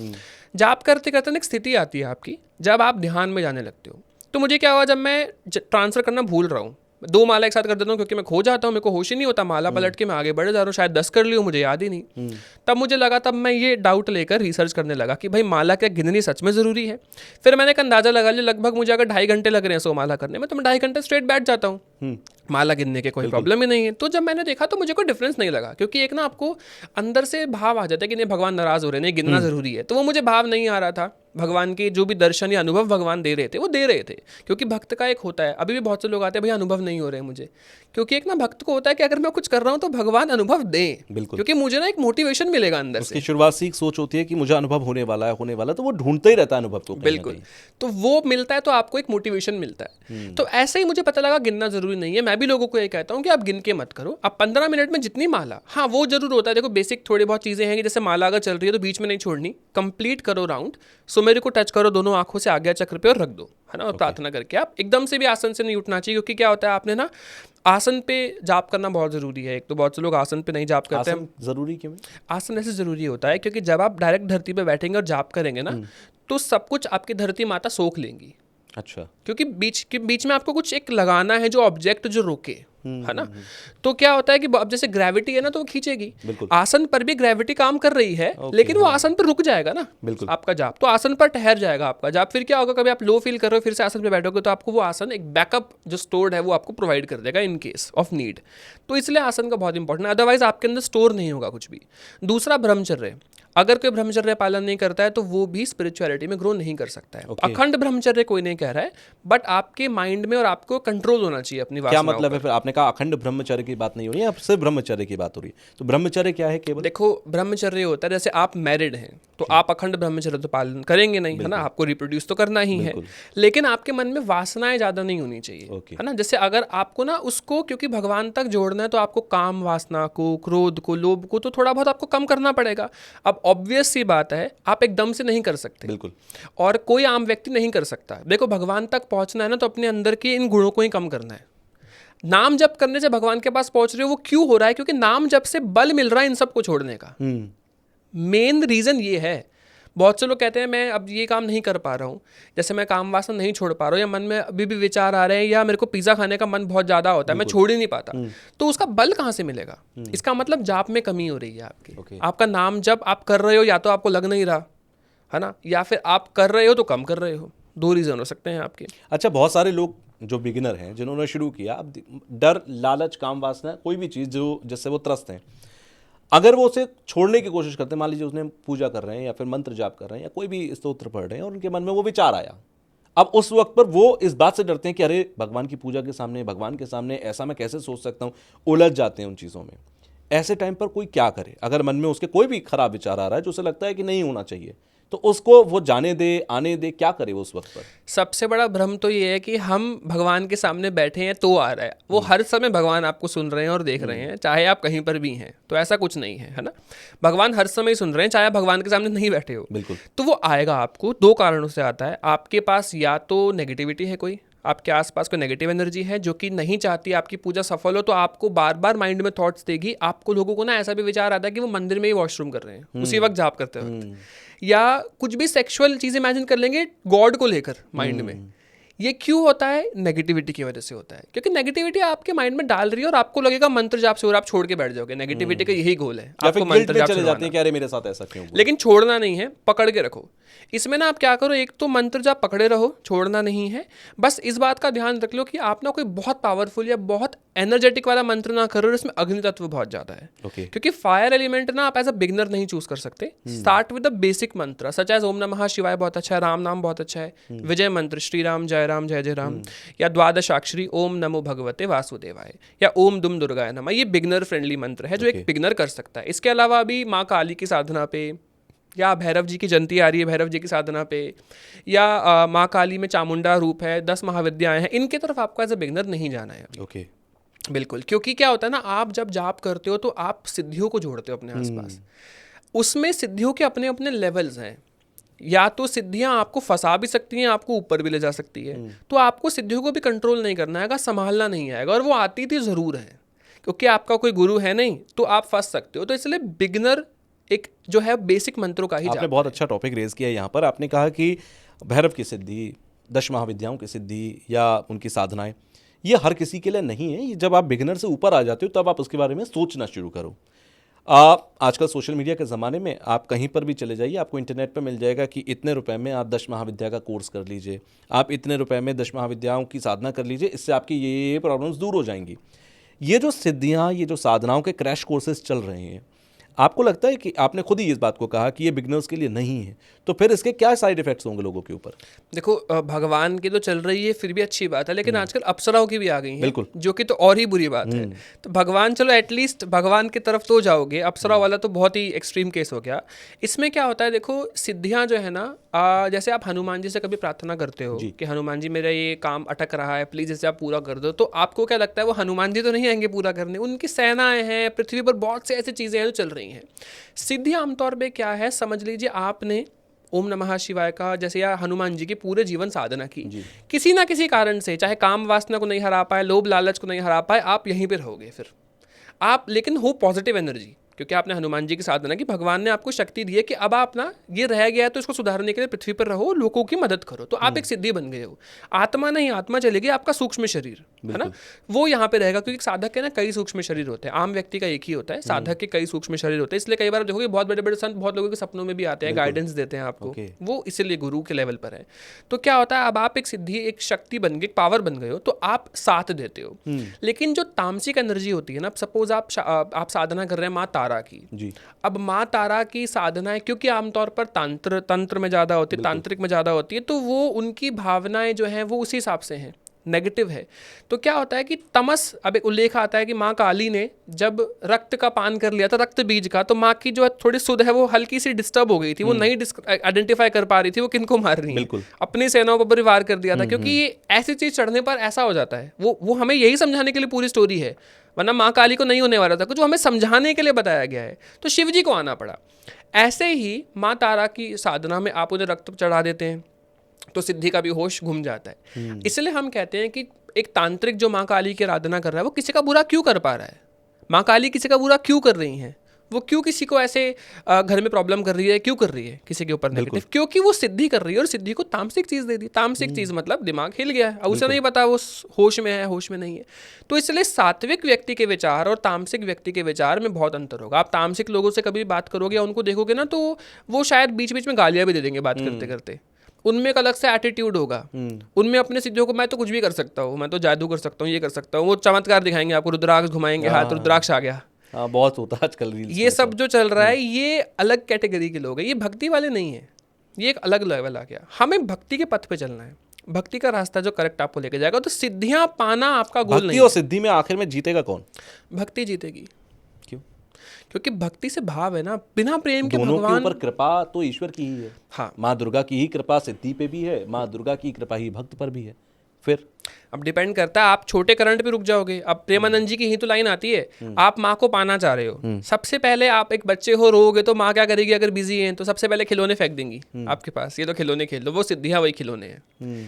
जाप करते करते एक स्थिति आती है आपकी, जब आप ध्यान में जाने लगते हो। तो मुझे क्या हुआ, जब मैं ट्रांसफर करना भूल रहा हूँ, 2 माला एक साथ कर देता हूँ, क्योंकि मैं खो जाता हूँ, मेरे को होश ही नहीं होता, माला पलट के मैं आगे बढ़ जा रहा हूँ, शायद 10 कर ली हूँ, मुझे याद ही नहीं। तब मुझे लगा, तब मैं ये डाउट लेकर रिसर्च करने लगा कि भाई माला क्या गिननी सच में ज़रूरी है। फिर मैंने एक अंदाज़ा लगा लिया, लगभग मुझे अगर 2.5 घंटे लग रहे हैं 100 माला करने में, तो मैं 2.5 घंटे स्ट्रेट बैठ जाता हूँ, माला गिनने के कोई प्रॉब्लम ही नहीं है। तो जब मैंने देखा तो मुझे कोई डिफरेंस नहीं लगा, क्योंकि एक ना आपको अंदर से भाव आ जाता है कि नहीं, भगवान नाराज़ हो रहे हैं, नहीं गिनना ज़रूरी है। तो वो मुझे भाव नहीं आ रहा था। भगवान के जो भी दर्शन या अनुभव भगवान दे रहे थे, वो दे रहे थे, क्योंकि भक्त का एक होता है। अभी भी बहुत से लोग आते हैं, भैया अनुभव नहीं हो रहे हैं मुझे, क्योंकि एक ना भक्त को होता है कि अगर मैं कुछ कर रहा हूँ तो भगवान अनुभव दें,
बिल्कुल,
क्योंकि मुझे ना एक मोटिवेशन मिलेगा अंदर से।
शुरुआत से सोच होती है कि मुझे अनुभव होने वाला है, तो वो ढूंढता ही रहता है अनुभव को।
बिल्कुल, तो वो मिलता है तो आपको एक मोटिवेशन मिलता है। तो ऐसे ही मुझे पता लगा गिनना जरूरी नहीं है। मैं भी लोगों को ये कहता हूँ कि आप गिन के मत करो, आप 15 मिनट में जितनी माला, हाँ वो जरूर होता है। देखो बेसिक थोड़ी बहुत चीज़ें हैं कि जैसे माला अगर चल रही है तो बीच में नहीं छोड़नी, कंप्लीट करो राउंड, सो मेरे को टच करो दोनों आंखों से आज्ञा चक्र पे और रख दो, है ना, और प्रार्थना करके। आप एकदम से भी आसन से नहीं उठना चाहिए, क्योंकि क्या होता है, आपने ना आसन पे जाप करना बहुत ज़रूरी है। एक तो बहुत से लोग आसन पे नहीं जाप करते हैं।
ज़रूरी क्यों?
आसन ऐसे ज़रूरी होता है क्योंकि जब आप डायरेक्ट धरती पे बैठेंगे और जाप करेंगे ना, तो सब कुछ आपकी धरती माता सोख लेंगी।
अच्छा,
क्योंकि बीच में आपको कुछ एक लगाना है जो ऑब्जेक्ट जो रोके, है ना। तो क्या होता है कि अब जैसे ग्रेविटी है ना, तो वो खींचेगी। आसन पर भी ग्रेविटी काम कर रही है, लेकिन वो आसन पर रुक जाएगा ना आपका जाप, तो आसन पर ठहर जाएगा आपका जाप। फिर क्या होगा, कभी आप लो फील कर रहे हो, फिर से आसन पे बैठोगे, तो आपको वो आसन एक बैकअप जो स्टोर्ड है वो आपको प्रोवाइड कर देगा इन केस ऑफ नीड। तो इसलिए आसन का बहुत इंपॉर्टेंट है, अदरवाइज आपके अंदर स्टोर नहीं होगा कुछ भी। दूसरा, ब्रह्मचर्य। अगर कोई ब्रह्मचर्य पालन नहीं करता है तो वो भी स्पिरिचुअलिटी में ग्रो नहीं कर सकता है। अखंड ब्रह्मचर्य कोई नहीं कह रहा है, बट आपके माइंड में और आपको कंट्रोल होना चाहिए अपनी वासनाओं
क्या मतलब है फिर? आपने कहा अखंड ब्रह्मचर्य की बात नहीं हो रही है, अब सिर्फ ब्रह्मचर्य की बात हो रही है। तो ब्रह्मचर्य क्या है? केवल
देखो, ब्रह्मचर्य होता है जैसे आप मैरिड हैं तो आप अखंड ब्रह्मचर्य तो पालन करेंगे नहीं, है ना, आपको रिप्रोड्यूस तो करना ही है, लेकिन आपके मन में वासनाएं ज्यादा नहीं होनी चाहिए, है ना। जैसे अगर आपको ना उसको क्योंकि भगवान तक जोड़ना है, तो आपको काम वासना को, क्रोध को, लोभ को तो थोड़ा बहुत आपको कम करना पड़ेगा। अब ऑब्वियस सी बात है, आप एकदम से नहीं कर सकते,
बिल्कुल,
और कोई आम व्यक्ति नहीं कर सकता। देखो, भगवान तक पहुंचना है ना, तो अपने अंदर के इन गुणों को ही कम करना है। नाम जप करने से भगवान के पास पहुंच रहे हो, वो क्यों हो रहा है? क्योंकि नाम जप से बल मिल रहा है इन सबको छोड़ने का। मेन रीजन ये है। बहुत से लोग कहते हैं मैं अब ये काम नहीं कर पा रहा हूँ, जैसे मैं काम वासना नहीं छोड़ पा रहा हूँ, या मन में अभी भी विचार आ रहे हैं, या मेरे को पिज़्ज़ा खाने का मन बहुत ज़्यादा होता है, मैं छोड़ ही नहीं पाता, तो उसका बल कहाँ से मिलेगा? इसका मतलब जाप में कमी हो रही है आपकी। आपका नाम जब आप कर रहे हो, या तो आपको लग नहीं रहा, है ना, या फिर आप कर रहे हो तो कम कर रहे हो। 2 रीज़न हो सकते हैं आपके।
अच्छा, बहुत सारे लोग जो बिगिनर हैं, जिन्होंने शुरू किया, अब डर, लालच, काम वासना, कोई भी चीज़ जो जिससे वो त्रस्त हैं, अगर वो उसे छोड़ने की कोशिश करते हैं, मान लीजिए उसने पूजा कर रहे हैं या फिर मंत्र जाप कर रहे हैं या कोई भी स्तोत्र पढ़ रहे हैं, और उनके मन में वो विचार आया, अब उस वक्त पर वो इस बात से डरते हैं कि अरे भगवान की पूजा के सामने, भगवान के सामने ऐसा मैं कैसे सोच सकता हूँ, उलझ जाते हैं उन चीज़ों में। ऐसे टाइम पर कोई क्या करे? अगर मन में उसके कोई भी खराब विचार आ रहा है जो उसे लगता है कि नहीं होना चाहिए, तो उसको वो जाने दे, आने दे, क्या करे वो उस वक्त पर?
सबसे बड़ा भ्रम तो ये है कि हम भगवान के सामने बैठे हैं तो आ रहा है, वो हर समय भगवान आपको सुन रहे हैं और देख रहे हैं, चाहे आप कहीं पर भी हैं। तो ऐसा कुछ नहीं है, है ना। भगवान हर समय सुन रहे हैं, चाहे आप भगवान के सामने नहीं बैठे हो।
बिल्कुल।
तो वो आएगा आपको 2 कारणों से आता है। आपके पास या तो नेगेटिविटी है, कोई आपके आसपास कोई नेगेटिव एनर्जी है जो कि नहीं चाहती आपकी पूजा सफल हो, तो आपको बार बार माइंड में थॉट्स देगी। आपको लोगों को ना ऐसा भी विचार आता है कि वो मंदिर में ही वॉशरूम कर रहे हैं उसी वक्त जाप करते वक्त, या कुछ भी सेक्सुअल चीज़ इमेजिन कर लेंगे गॉड को लेकर माइंड में। ये क्यों होता है? नेगेटिविटी की वजह से होता है, क्योंकि नेगेटिविटी आपके माइंड में डाल रही है और आपको लगेगा मंत्र जाप से और आप छोड़ के बैठ जाओगे। नेगेटिविटी का यही गोल है,
या फिर
आपको
गिल्ट
मंत्र
में
जाप
चले जाते हैं
छुड़वाना।
कि अरे मेरे साथ ऐसा क्यों हुआ?
लेकिन छोड़ना नहीं है, पकड़ के रखो। इसमें ना आप क्या करो, एक तो मंत्र जाप पकड़े रहो, छोड़ना नहीं है। बस इस बात का ध्यान रख लो कि आप ना कोई बहुत पावरफुल या बहुत एनर्जेटिक वाला मंत्र ना करो इसमें अग्नि तत्व बहुत ज्यादा है।
Okay.
क्योंकि फायर एलिमेंट ना आप एज अ बिगनर नहीं चूज कर सकते। स्टार्ट विद द बेसिक मंत्र सच एज ओम नमः शिवाय बहुत अच्छा है, राम नाम बहुत अच्छा है, विजय मंत्र श्री राम जय जय राम, या द्वादशाक्षरी ओम नमो भगवते वासुदेवाय, या ओम दुम दुर्गाय नमः। ये बिगनर फ्रेंडली मंत्र है जो एक बिगनर कर सकता है। इसके अलावा अभी माँ काली की साधना पे, या भैरव जी की जयंती आ रही है, भैरव जी की साधना पे, या माँ काली में चामुंडा रूप है, 10 महाविद्याएं हैं, इनके तरफ आपको एज अ बिगनर नहीं जाना है।
ओके,
बिल्कुल, क्योंकि क्या होता है ना, आप जब जाप करते हो तो आप सिद्धियों को जोड़ते हो अपने आसपास। उसमें सिद्धियों के अपने अपने लेवल्स हैं। या तो सिद्धियां आपको फंसा भी सकती हैं, आपको ऊपर भी ले जा सकती है। तो आपको सिद्धियों को भी कंट्रोल नहीं करना आएगा, संभालना नहीं आएगा, और वो आती थी ज़रूर है, क्योंकि आपका कोई गुरु है नहीं, तो आप फंस सकते हो। तो इसलिए बिगनर एक जो है बेसिक मंत्रों का ही
आपने बहुत अच्छा टॉपिक रेज किया यहाँ पर। आपने कहा कि भैरव की सिद्धि, 10 महाविद्याओं की सिद्धि या उनकी साधनाएं, ये हर किसी के लिए नहीं है। ये जब आप बिगिनर से ऊपर आ जाते हो तब आप उसके बारे में सोचना शुरू करो। आजकल सोशल मीडिया के ज़माने में आप कहीं पर भी चले जाइए, आपको इंटरनेट पर मिल जाएगा कि इतने रुपए में आप 10 महाविद्या का कोर्स कर लीजिए, आप इतने रुपए में 10 महाविद्याओं की साधना कर लीजिए, इससे आपकी ये प्रॉब्लम्स दूर हो जाएंगी। ये जो सिद्धियाँ, ये जो साधनाओं के क्रैश कोर्सेज चल रहे हैं, आपको लगता है कि आपने खुद ही इस बात को कहा कि ये बिगनर्स के लिए नहीं है, तो फिर इसके क्या साइड इफेक्ट्स होंगे लोगों के ऊपर?
देखो, भगवान की तो चल रही है, फिर भी अच्छी बात है, लेकिन आजकल अप्सराओं की भी आ गई हैं,
बिल्कुल।
जो कि तो और ही बुरी बात है। तो भगवान, चलो एटलीस्ट भगवान की तरफ तो जाओगे, अप्सरा वाला तो बहुत ही एक्सट्रीम केस हो गया। इसमें क्या होता है, देखो सिद्धियां जो है ना, जैसे आप हनुमान जी से कभी प्रार्थना करते हो कि हनुमान जी मेरा ये काम अटक रहा है, प्लीज इसे आप पूरा कर दो, तो आपको क्या लगता है वो हनुमान जी तो नहीं आएंगे पूरा करने, उनकी सेनाएं हैं, पृथ्वी पर बहुत से ऐसी चीजें हैं जो चल रही हैं। सिद्धि आमतौर पे क्या है, समझ लीजिए आपने ओम नमः शिवाय का जैसे, या हनुमान जी की पूरे जीवन साधना की, किसी ना किसी कारण से, चाहे काम वासना को नहीं हरा पाए, लोभ लालच को नहीं हरा पाए, आप यहीं पर रहोगे फिर आप, लेकिन हो पॉजिटिव एनर्जी, क्योंकि आपने हनुमान जी की साधना की, भगवान ने आपको शक्ति दी है कि अब आप ना ये रह गया है तो इसको सुधारने के लिए पृथ्वी पर रहो, लोगों की मदद करो, तो आप एक सिद्धि बन गए हो। आत्मा नहीं, आत्मा चलेगी, आपका सूक्ष्म शरीर है ना, वो यहाँ पे रहेगा, क्योंकि साधक के ना कई सूक्ष्म शरीर होते हैं, आम व्यक्ति का एक ही होता है, साधक के कई सूक्ष्म शरीर होते हैं। इसलिए कई बार देखोगे बहुत बड़े बड़े संत बहुत लोगों के सपनों में भी आते हैं, गाइडेंस देते हैं आपको, वो इसीलिए गुरु के लेवल पर है। तो क्या होता है, अब आप एक सिद्धि, एक शक्ति बन गई, पावर बन गए हो, तो आप साथ देते हो। लेकिन जो तामसिक एनर्जी होती है ना, सपोज आप साधना कर रहे हैं माँ तारा की, अब माँ तारा की साधनाएं क्योंकि आमतौर पर तंत्र में ज़्यादा होती है, तांत्रिक में ज़्यादा होती है, तो वो उनकी भावनाएं जो हैं वो उसी हिसाब से हैं, नेगेटिव है। तो क्या होता है कि तमस, अब एक उल्लेख आता है कि माँ काली ने जब रक्त का पान कर लिया था, रक्त बीज का, तो माँ की जो थोड़ी सुध है वो हल्की सी डिस्टर्ब हो गई थी, वो नहीं आइडेंटिफाई कर पा रही थी वो किनको मार रही है, अपनी सेनाओं पर वार कर दिया था, क्योंकि ये ऐसी चीज़ चढ़ने पर ऐसा हो जाता है। वो हमें यही समझाने के लिए पूरी स्टोरी है, वरना माँ काली को नहीं होने वाला था, कुछ हमें समझाने के लिए बताया गया है, तो शिव जी को आना पड़ा। ऐसे ही माँ तारा की साधना में आप उन्हें रक्त चढ़ा देते हैं तो सिद्धि का भी होश घूम जाता है। इसलिए हम कहते हैं कि एक तांत्रिक जो माँ काली की आराधना कर रहा है वो किसी का बुरा क्यों कर पा रहा है, माँ काली किसी का बुरा क्यों कर रही हैं, वो क्यों किसी को ऐसे घर में प्रॉब्लम कर रही है, क्यों कर रही है किसी के ऊपर नेगेटिव, क्योंकि वो सिद्धि कर रही है और सिद्धि को तामसिक चीज़ दे दी। तामसिक चीज़ मतलब दिमाग हिल गया है, उसे नहीं पता वो होश में है होश में नहीं है। तो इसलिए सात्विक व्यक्ति के विचार और तामसिक व्यक्ति के विचार में बहुत अंतर होगा। आप तामसिक लोगों से कभी बात करोगे या उनको देखोगे ना, तो वो शायद बीच बीच में गालियाँ भी दे देंगे बात करते करते, उनमें एक अलग सा एटीट्यूड होगा, उनमें अपने सिद्धियों को मैं तो कुछ भी कर सकता हूँ, मैं तो जादू कर सकता हूँ, ये कर सकता हूँ, वो चमत्कार दिखाएंगे आपको, रुद्राक्ष घुमाएंगे हाथ, रुद्राक्ष आ गया।
हाँ, बहुत होता है आजकल
ये सब जो चल रहा है ये अलग कैटेगरी के लोग हैं, ये भक्ति वाले नहीं है, ये एक अलग लेवल आ गया। हमें भक्ति के पथ पे चलना है, भक्ति का रास्ता जो करेक्ट आपको लेके जाएगा। तो सिद्धियां पाना आपका गोल नहीं है।
और सिद्धि में आखिर में जीतेगा कौन?
भक्ति जीतेगी।
क्यों?
क्योंकि भक्ति से भाव है ना, बिना प्रेम के
दोनों
भगवान
के ऊपर कृपा तो ईश्वर की ही है।
हाँ,
माँ दुर्गा की ही कृपा सिद्धि पे भी है, माँ दुर्गा की कृपा ही भक्त पर भी है। फिर
अब डिपेंड करता है, आप छोटे करंट पे रुक जाओगे। अब प्रेमानंद जी की ही तो लाइन आती है, आप माँ को पाना चाह रहे हो, सबसे पहले आप एक बच्चे हो, रोगे तो माँ क्या करेगी, अगर बिजी हैं तो सबसे पहले खिलौने फेंक देंगी आपके पास, ये तो खिलौने खेल लो, वो सिद्धियाँ वही खिलौने हैं,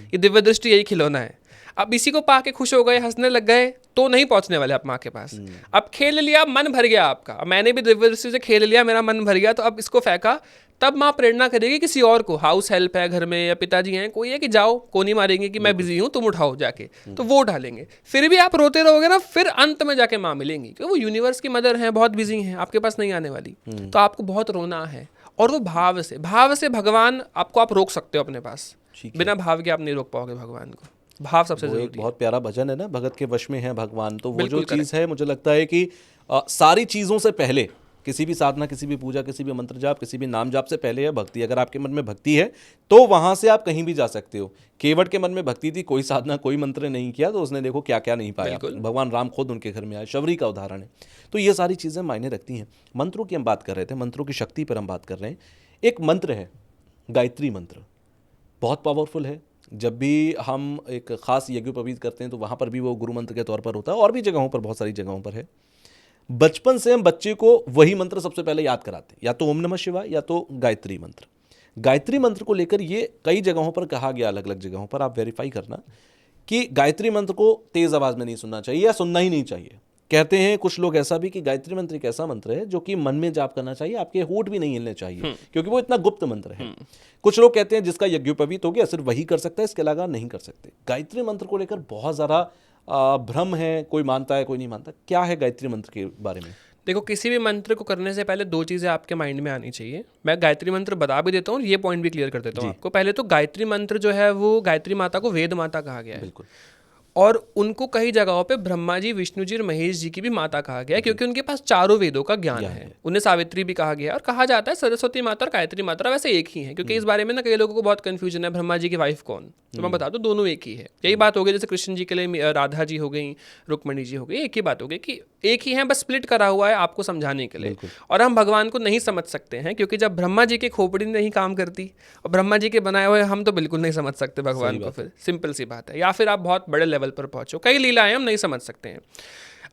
ये दिव्य दृष्टि यही खिलौना है। अब इसी को पा के खुश हो गए, हंसने लग गए, तो नहीं पहुंचने वाले आप माँ के पास। अब खेल लिया, मन भर गया आपका, मैंने भी दिव्य दृष्टि से खेल लिया, मेरा मन भर गया, तो अब इसको फेंका, तब माँ प्रेरणा करेगी किसी और को, हाउस हेल्प है घर में या पिताजी हैं कोई है, कि जाओ, को नहीं मारेंगे कि मैं बिजी हूँ, तुम उठाओ जाके, तो वो उठा लेंगे। फिर भी आप रोते रहोगे ना, फिर अंत में जाके माँ मिलेंगी, क्योंकि वो यूनिवर्स की मदर है, बहुत बिजी हैं, आपके पास नहीं आने वाली, तो आपको बहुत रोना है। और वो भाव से भगवान आपको, आप रोक सकते हो अपने पास, बिना भाव के आप नहीं रोक पाओगे भगवान को। भाव सबसे जरूरी है।
बहुत प्यारा भजन है ना, भगत के वश में है भगवान। तो वो जो चीज़ है, मुझे लगता है कि सारी चीज़ों से पहले, किसी भी साधना, किसी भी पूजा, किसी भी मंत्र जाप, किसी भी नाम जाप से पहले है भक्ति। अगर आपके मन में भक्ति है तो वहां से आप कहीं भी जा सकते हो। केवट के मन में भक्ति थी, कोई साधना कोई मंत्र नहीं किया, तो उसने देखो क्या क्या नहीं पाया। भगवान राम खुद उनके घर में आए, शबरी का उदाहरण है। तो ये सारी चीज़ें मायने रखती हैं। मंत्रों की हम बात कर रहे थे, मंत्रों की शक्ति पर हम बात कर रहे हैं। एक मंत्र है गायत्री मंत्र, बहुत पावरफुल है। जब भी हम एक खास यज्ञोपवीत करते हैं तो वहाँ पर भी वो गुरु मंत्र के तौर पर होता है, और भी जगहों पर, बहुत सारी जगहों पर है। बचपन से हम बच्चे को वही मंत्र सबसे पहले याद कराते हैं, या तो ओम नमः शिवाय या तो गायत्री मंत्र। गायत्री मंत्र को लेकर ये कई जगहों पर कहा गया, अलग अलग जगहों पर, आप वेरीफाई करना, कि गायत्री मंत्र को तेज आवाज में नहीं सुनना चाहिए या सुनना ही नहीं चाहिए। कहते हैं कुछ लोग ऐसा भी कि गायत्री मंत्र एक ऐसा मंत्र है जो कि मन में जाप करना चाहिए, आपके होंठ भी नहीं हिलने चाहिए, क्योंकि वो इतना गुप्त मंत्र है। कुछ लोग कहते हैं जिसका यज्ञोपवीत हो गया सिर्फ वही कर सकता है, इसके अलावा नहीं कर सकते। गायत्री मंत्र को लेकर बहुत ज़्यादा भ्रम है, कोई मानता है कोई नहीं मानता। क्या है गायत्री मंत्र के बारे में?
देखो, किसी भी मंत्र को करने से पहले दो चीज़ें आपके माइंड में आनी चाहिए। मैं गायत्री मंत्र बता भी देता हूँ, ये पॉइंट भी क्लियर कर देता हूँ आपको। पहले तो गायत्री मंत्र जो है वो गायत्री माता को वेद माता कहा गया है।
बिल्कुल।
और उनको कई जगहों पे ब्रह्मा जी, विष्णु जी और महेश जी की भी माता कहा गया है, क्योंकि उनके पास चारों वेदों का ज्ञान है। उन्हें सावित्री भी कहा गया है, और कहा जाता है सरस्वती माता और गायत्री माता वैसे एक ही है, क्योंकि इस बारे में ना कई लोगों को बहुत कंफ्यूजन है, ब्रह्मा जी की वाइफ कौन। तो मैं बता दूं, दोनों एक ही है। यही बात हो गई जैसे कृष्ण जी के लिए राधा जी हो गई, रुक्मणी जी हो गई, एक ही बात हो गई कि एक ही है, बस स्प्लिट करा हुआ है आपको समझाने के लिए। और हम भगवान को नहीं समझ सकते हैं, क्योंकि जब ब्रह्मा जी की खोपड़ी नहीं काम करती और ब्रह्मा जी के बनाए हुए, हम तो बिल्कुल नहीं समझ सकते भगवान को। फिर सिंपल सी बात है, या फिर आप बहुत बड़े लेवल पर पहुंचो, कई लीलाएं हम नहीं समझ सकते हैं।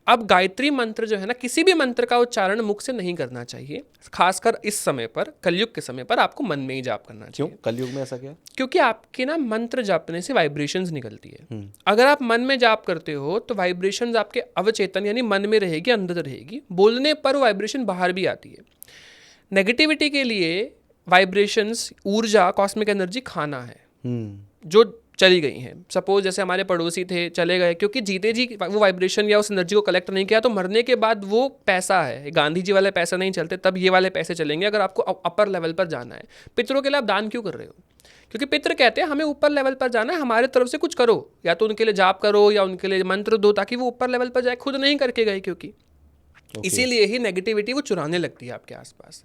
अब गायत्री मंत्र जो है ना, किसी भी मंत्र का उच्चारण मुख से नहीं करना चाहिए, खासकर इस समय पर, कलयुग के समय पर आपको मन में ही जाप करना चाहिए।
क्यों कलयुग में ऐसा क्या?
क्योंकि आपके ना मंत्र जापने से वाइब्रेशंस निकलती है। अगर आप मन में जाप करते हो तो वाइब्रेशंस आपके अवचेतन यानी मन में रहेगी, अंदर रहेगी, बोलने पर वाइब्रेशन बाहर भी आती है। नेगेटिविटी के लिए वाइब्रेशंस, ऊर्जा, कॉस्मिक एनर्जी खाना है जो चली गई हैं। सपोज जैसे हमारे पड़ोसी थे, चले गए, क्योंकि जीते जी वो वाइब्रेशन या उस एनर्जी को कलेक्ट नहीं किया, तो मरने के बाद वो पैसा है, गांधी जी वाले पैसे नहीं चलते, तब ये वाले पैसे चलेंगे अगर आपको अपर लेवल पर जाना है। पितरों के लिए आप दान क्यों कर रहे हो? क्योंकि पितर कहते हैं हमें ऊपर लेवल पर जाना है, हमारे तरफ से कुछ करो, या तो उनके लिए जाप करो या उनके लिए मंत्र दो, ताकि वो ऊपर लेवल पर जाए। खुद नहीं करके गए, क्योंकि इसीलिए ही नेगेटिविटी वो चुराने लगती है आपके आसपास।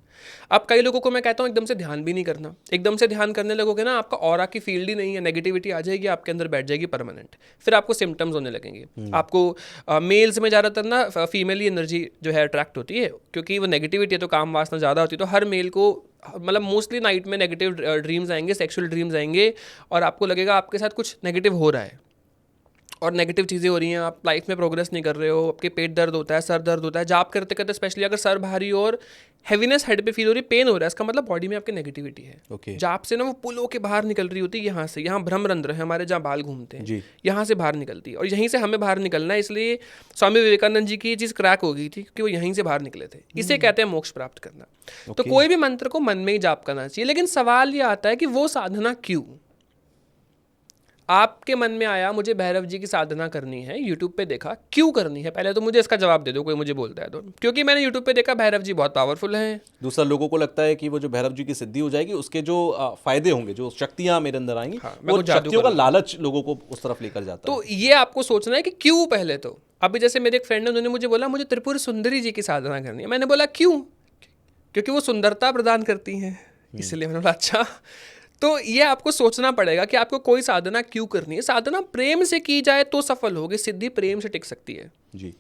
अब कई लोगों को मैं कहता हूँ एकदम से ध्यान भी नहीं करना। एकदम से ध्यान करने लगोगे ना, आपका ऑरा की फील्ड ही नहीं है, नेगेटिविटी आ जाएगी, आपके अंदर बैठ जाएगी परमानेंट। फिर आपको सिम्टम्स होने लगेंगे। आपको मेल्स में ज़्यादातर ना फीमेल एनर्जी जो है अट्रैक्ट होती है, क्योंकि वो नेगेटिविटी है तो काम वासना ज़्यादा होती है। तो हर मेल को मतलब मोस्टली नाइट में नेगेटिव ड्रीम्स आएंगे, सेक्सुअल ड्रीम्स आएंगे, और आपको लगेगा आपके साथ कुछ नेगेटिव हो रहा है और नेगेटिव चीज़ें हो रही हैं, आप लाइफ में प्रोग्रेस नहीं कर रहे हो, आपके पेट दर्द होता है, सर दर्द होता है। जाप करते करते स्पेशली अगर सर भारी और हैवीनेस हेड पे फील हो रही, पेन हो रहा है, इसका मतलब बॉडी में आपकी नेगेटिविटी है। जाप से ना वो पुल होके बाहर निकल रही होती है, यहाँ से, यहाँ भ्रमरंध्र है हमारे, जहाँ बाल घूमते हैं, यहाँ से बाहर निकलती है, और यहीं से हमें बाहर निकलना है। इसलिए स्वामी विवेकानंद जी की ये चीज़ क्रैक हो गई थी, क्योंकि वो यहीं से बाहर निकले थे। इसे कहते हैं मोक्ष प्राप्त करना। तो कोई भी मंत्र को मन में ही जाप करना चाहिए। लेकिन सवाल ये आता है कि वो साधना क्यों? आपके मन में आया मुझे भैरव जी की साधना करनी है, यूट्यूब पे देखा, क्यों करनी है? पहले तो मुझे इसका जवाब दे दो, कोई मुझे बोलता है तो। क्योंकि मैंने यूट्यूब पे देखा भैरव जी बहुत पावरफुल हैं। दूसरा,
लोगों को लगता है कि वो जो भैरव जी की सिद्धि हो जाएगी, उसके जो फायदे होंगे, जो शक्तियां मेरे अंदर आएंगी, वो शक्तियों का लालच लोगों को उस तरफ लेकर जाता है।
तो ये आपको सोचना है कि क्यों। पहले तो अभी जैसे मेरे एक फ्रेंड है, उन्होंने मुझे बोला मुझे त्रिपुर सुंदरी जी की साधना करनी है। मैंने बोला क्यों? क्योंकि वो सुंदरता प्रदान करती हैं, इसलिए मैंने बोला अच्छा। तो ये आपको सोचना पड़ेगा कि आपको कोई साधना क्यों करनी है। साधना प्रेम से की जाए तो सफल होगी, सिद्धि प्रेम से टिक सकती है
जी।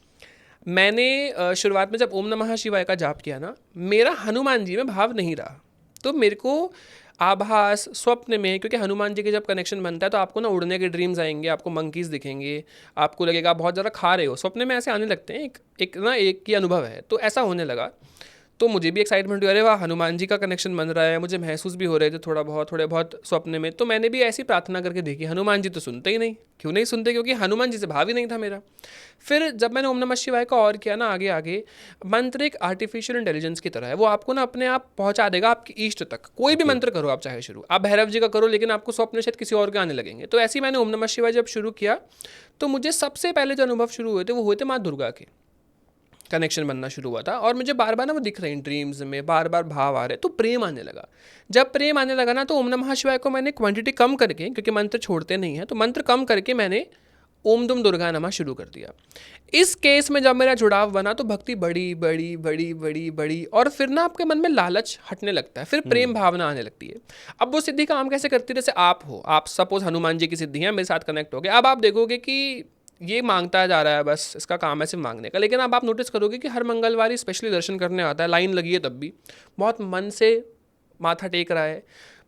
मैंने शुरुआत में जब ओम नमः शिवाय का जाप किया ना, मेरा हनुमान जी में भाव नहीं रहा। तो मेरे को आभास स्वप्न में, क्योंकि हनुमान जी के जब कनेक्शन बनता है तो आपको ना उड़ने के ड्रीम्स आएंगे, आपको मंकीज दिखेंगे, आपको लगेगा बहुत ज़्यादा खा रहे हो, स्वप्न में ऐसे आने लगते हैं। एक की अनुभव है, तो ऐसा होने लगा। तो मुझे भी एक्साइटमेंट हुई, अरे वाह हनुमान जी का कनेक्शन बन रहा है, मुझे महसूस भी हो रहे थे थोड़े बहुत स्वप्न में। तो मैंने भी ऐसी प्रार्थना करके देखी, हनुमान जी तो सुनते ही नहीं। क्यों नहीं सुनते? क्योंकि हनुमान जी से भाव ही नहीं था मेरा। फिर जब मैंने ओम नमः शिवाय का और किया ना आगे आगे, मंत्र एक आर्टिफिशियल इंटेलिजेंस की तरह है, वो आपको ना अपने आप पहुंचा देगा आपकी इष्ट तक। कोई भी मंत्र करो आप, चाहे शुरू आप भैरव जी का करो, लेकिन आपको स्वप्न शायद किसी और के आने लगेंगे। तो ऐसे ही मैंने ओम नमः शिवाय जब शुरू किया, तो मुझे सबसे पहले जो अनुभव शुरू हुए थे वो हुए थे माँ दुर्गा के, कनेक्शन बनना शुरू हुआ था। और मुझे बार बार ना वो दिख रहे हैं ड्रीम्स में, बार बार भाव आ रहे, तो प्रेम आने लगा। जब प्रेम आने लगा ना, तो ओम नमः शिवाय को मैंने क्वांटिटी कम करके, क्योंकि मंत्र छोड़ते नहीं है, तो मंत्र कम करके मैंने ओम दुम दुर्गा नमः शुरू कर दिया। इस केस में जब मेरा जुड़ाव बना, तो भक्ति बड़ी बड़ी बड़ी बड़ी बड़ी, और फिर ना आपके मन में लालच हटने लगता है, फिर प्रेम भावना आने लगती है। अब वो सिद्धि काम कैसे करती है? जैसे आप हो, आप सपोज हनुमान जी की सिद्धि है, मेरे साथ कनेक्ट हो गए। अब आप देखोगे कि ये मांगता जा रहा है, बस इसका काम है सिर्फ मांगने का। लेकिन अब आप नोटिस करोगे कि हर मंगलवार स्पेशली दर्शन करने आता है, लाइन लगी है तब भी बहुत मन से माथा टेक रहा है।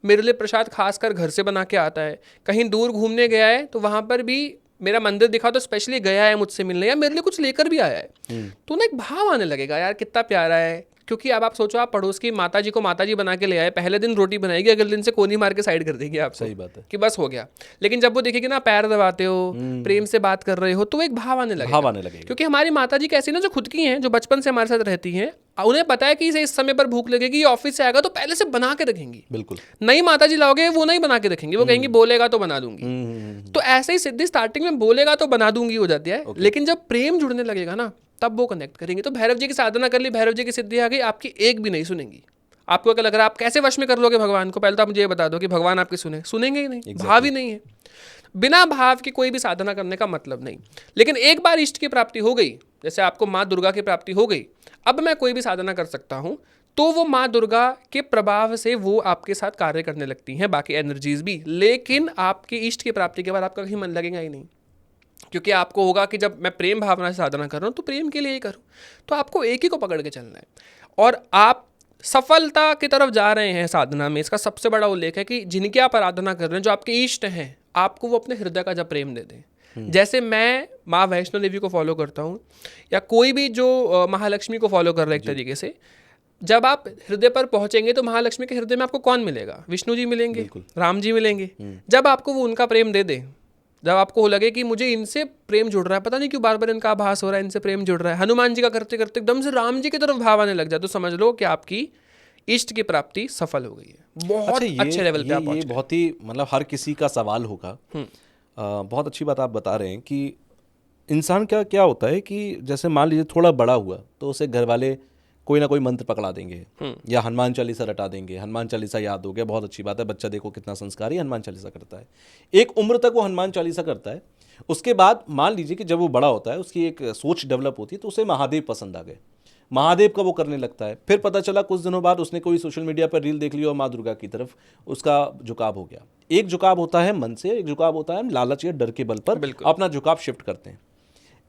मेरे लिए प्रसाद खासकर घर से बना के आता है। कहीं दूर घूमने गया है तो वहाँ पर भी मेरा मंदिर दिखा तो स्पेशली गया है मुझसे मिलने, या मेरे लिए कुछ लेकर भी आया है। तो ना एक भाव आने लगेगा, यार कितना प्यारा है। क्योंकि अब आप सोचो, आप पड़ोस की माता जी को माता जी बना के ले आए, पहले दिन रोटी बनाएगी, अगले दिन से कोनी मार के साइड कर देगी आप।
सही बात है
कि बस हो गया। लेकिन जब वो देखेगी ना पैर दबाते हो, प्रेम से बात कर रहे हो, तो एक भाव आने लगेगा। क्योंकि हमारी माता जी कैसी ना, जो खुद की हैं, जो बचपन से हमारे साथ रहती हैं, उन्हें पता है कि इसे इस समय पर भूख लगेगी, ये ऑफिस से आएगा तो पहले से बना के रखेंगी।
बिल्कुल।
नई माता जी लाओगे, वो नहीं बना के रखेंगी, वो कहेंगी बोलेगा तो बना दूंगी। तो ऐसे ही सिद्धि स्टार्टिंग में बोलेगा तो बना दूंगी हो जाती है, लेकिन जब प्रेम जुड़ने लगेगा ना, तब वो कनेक्ट करेंगे। तो भैरव जी की साधना कर ली, भैरव जी की सिद्धि आ गई, आपकी एक भी नहीं सुनेंगी। आपको क्या लग रहा है आप कैसे वश में कर लोगे भगवान को? पहले तो आप मुझे ये बता दो कि भगवान आपकी सुनेंगे ही नहीं। भाव ही नहीं है। बिना भाव की कोई भी साधना करने का मतलब नहीं। लेकिन एक बार इष्ट की प्राप्ति हो गई, जैसे आपको माँ दुर्गा की प्राप्ति हो गई, अब मैं कोई भी साधना कर सकता हूँ, तो वो माँ दुर्गा के प्रभाव से वो आपके साथ कार्य करने लगती हैं, बाकी एनर्जीज भी। लेकिन आपकी इष्ट की प्राप्ति के बाद आपका कहीं मन लगेगा ही नहीं, क्योंकि आपको होगा कि जब मैं प्रेम भावना से साधना कर रहा हूँ तो प्रेम के लिए ही करूँ। तो आपको एक ही को पकड़ के चलना है, और आप सफलता की तरफ जा रहे हैं साधना में। इसका सबसे बड़ा उल्लेख है कि जिनकी आप आराधना कर रहे हैं, जो आपके इष्ट हैं, आपको वो अपने हृदय का जब प्रेम दे दें। जैसे मैं माँ वैष्णो देवी को फॉलो करता हूँ, या कोई भी जो महालक्ष्मी को फॉलो कर रहा है एक तरीके से, जब आप हृदय पर पहुंचेंगे तो महालक्ष्मी के हृदय में आपको कौन मिलेगा? विष्णु जी मिलेंगे, राम जी मिलेंगे। जब आपको वो उनका प्रेम दे दे, जब आपको लगे कि मुझे इनसे प्रेम जुड़ रहा है, पता नहीं क्यों बार बार इनका आभास हो रहा है, इनसे प्रेम जुड़ रहा है, हनुमान जी का करते करते एकदम से राम जी की तरफ भाव आने लग जाए, तो समझ लो कि आपकी इष्ट की प्राप्ति सफल हो गई है। बहुत अच्छे लेवल पे आप पहुंच गए।
बहुत ही मतलब हर किसी का सवाल होगा। बहुत अच्छी बात आप बता रहे हैं कि इंसान क्या क्या होता है कि जैसे मान लीजिए थोड़ा बड़ा हुआ तो उसे घर वाले कोई ना कोई मंत्र पकड़ा देंगे, या हनुमान चालीसा रटा देंगे। हनुमान चालीसा याद हो गया, बहुत अच्छी बात है, बच्चा देखो कितना संस्कारी हनुमान चालीसा करता है। एक उम्र तक वो हनुमान चालीसा करता है। उसके बाद मान लीजिए कि जब वो बड़ा होता है, उसकी एक सोच डेवलप होती है, तो उसे महादेव पसंद आ गए, महादेव का वो करने लगता है। फिर पता चला कुछ दिनों बाद उसने कोई सोशल मीडिया पर रील देख ली और माँ दुर्गा की तरफ उसका झुकाव हो गया। एक झुकाव होता है मन से, एक झुकाव होता है लालच या डर के बल पर अपना झुकाव शिफ्ट करते हैं।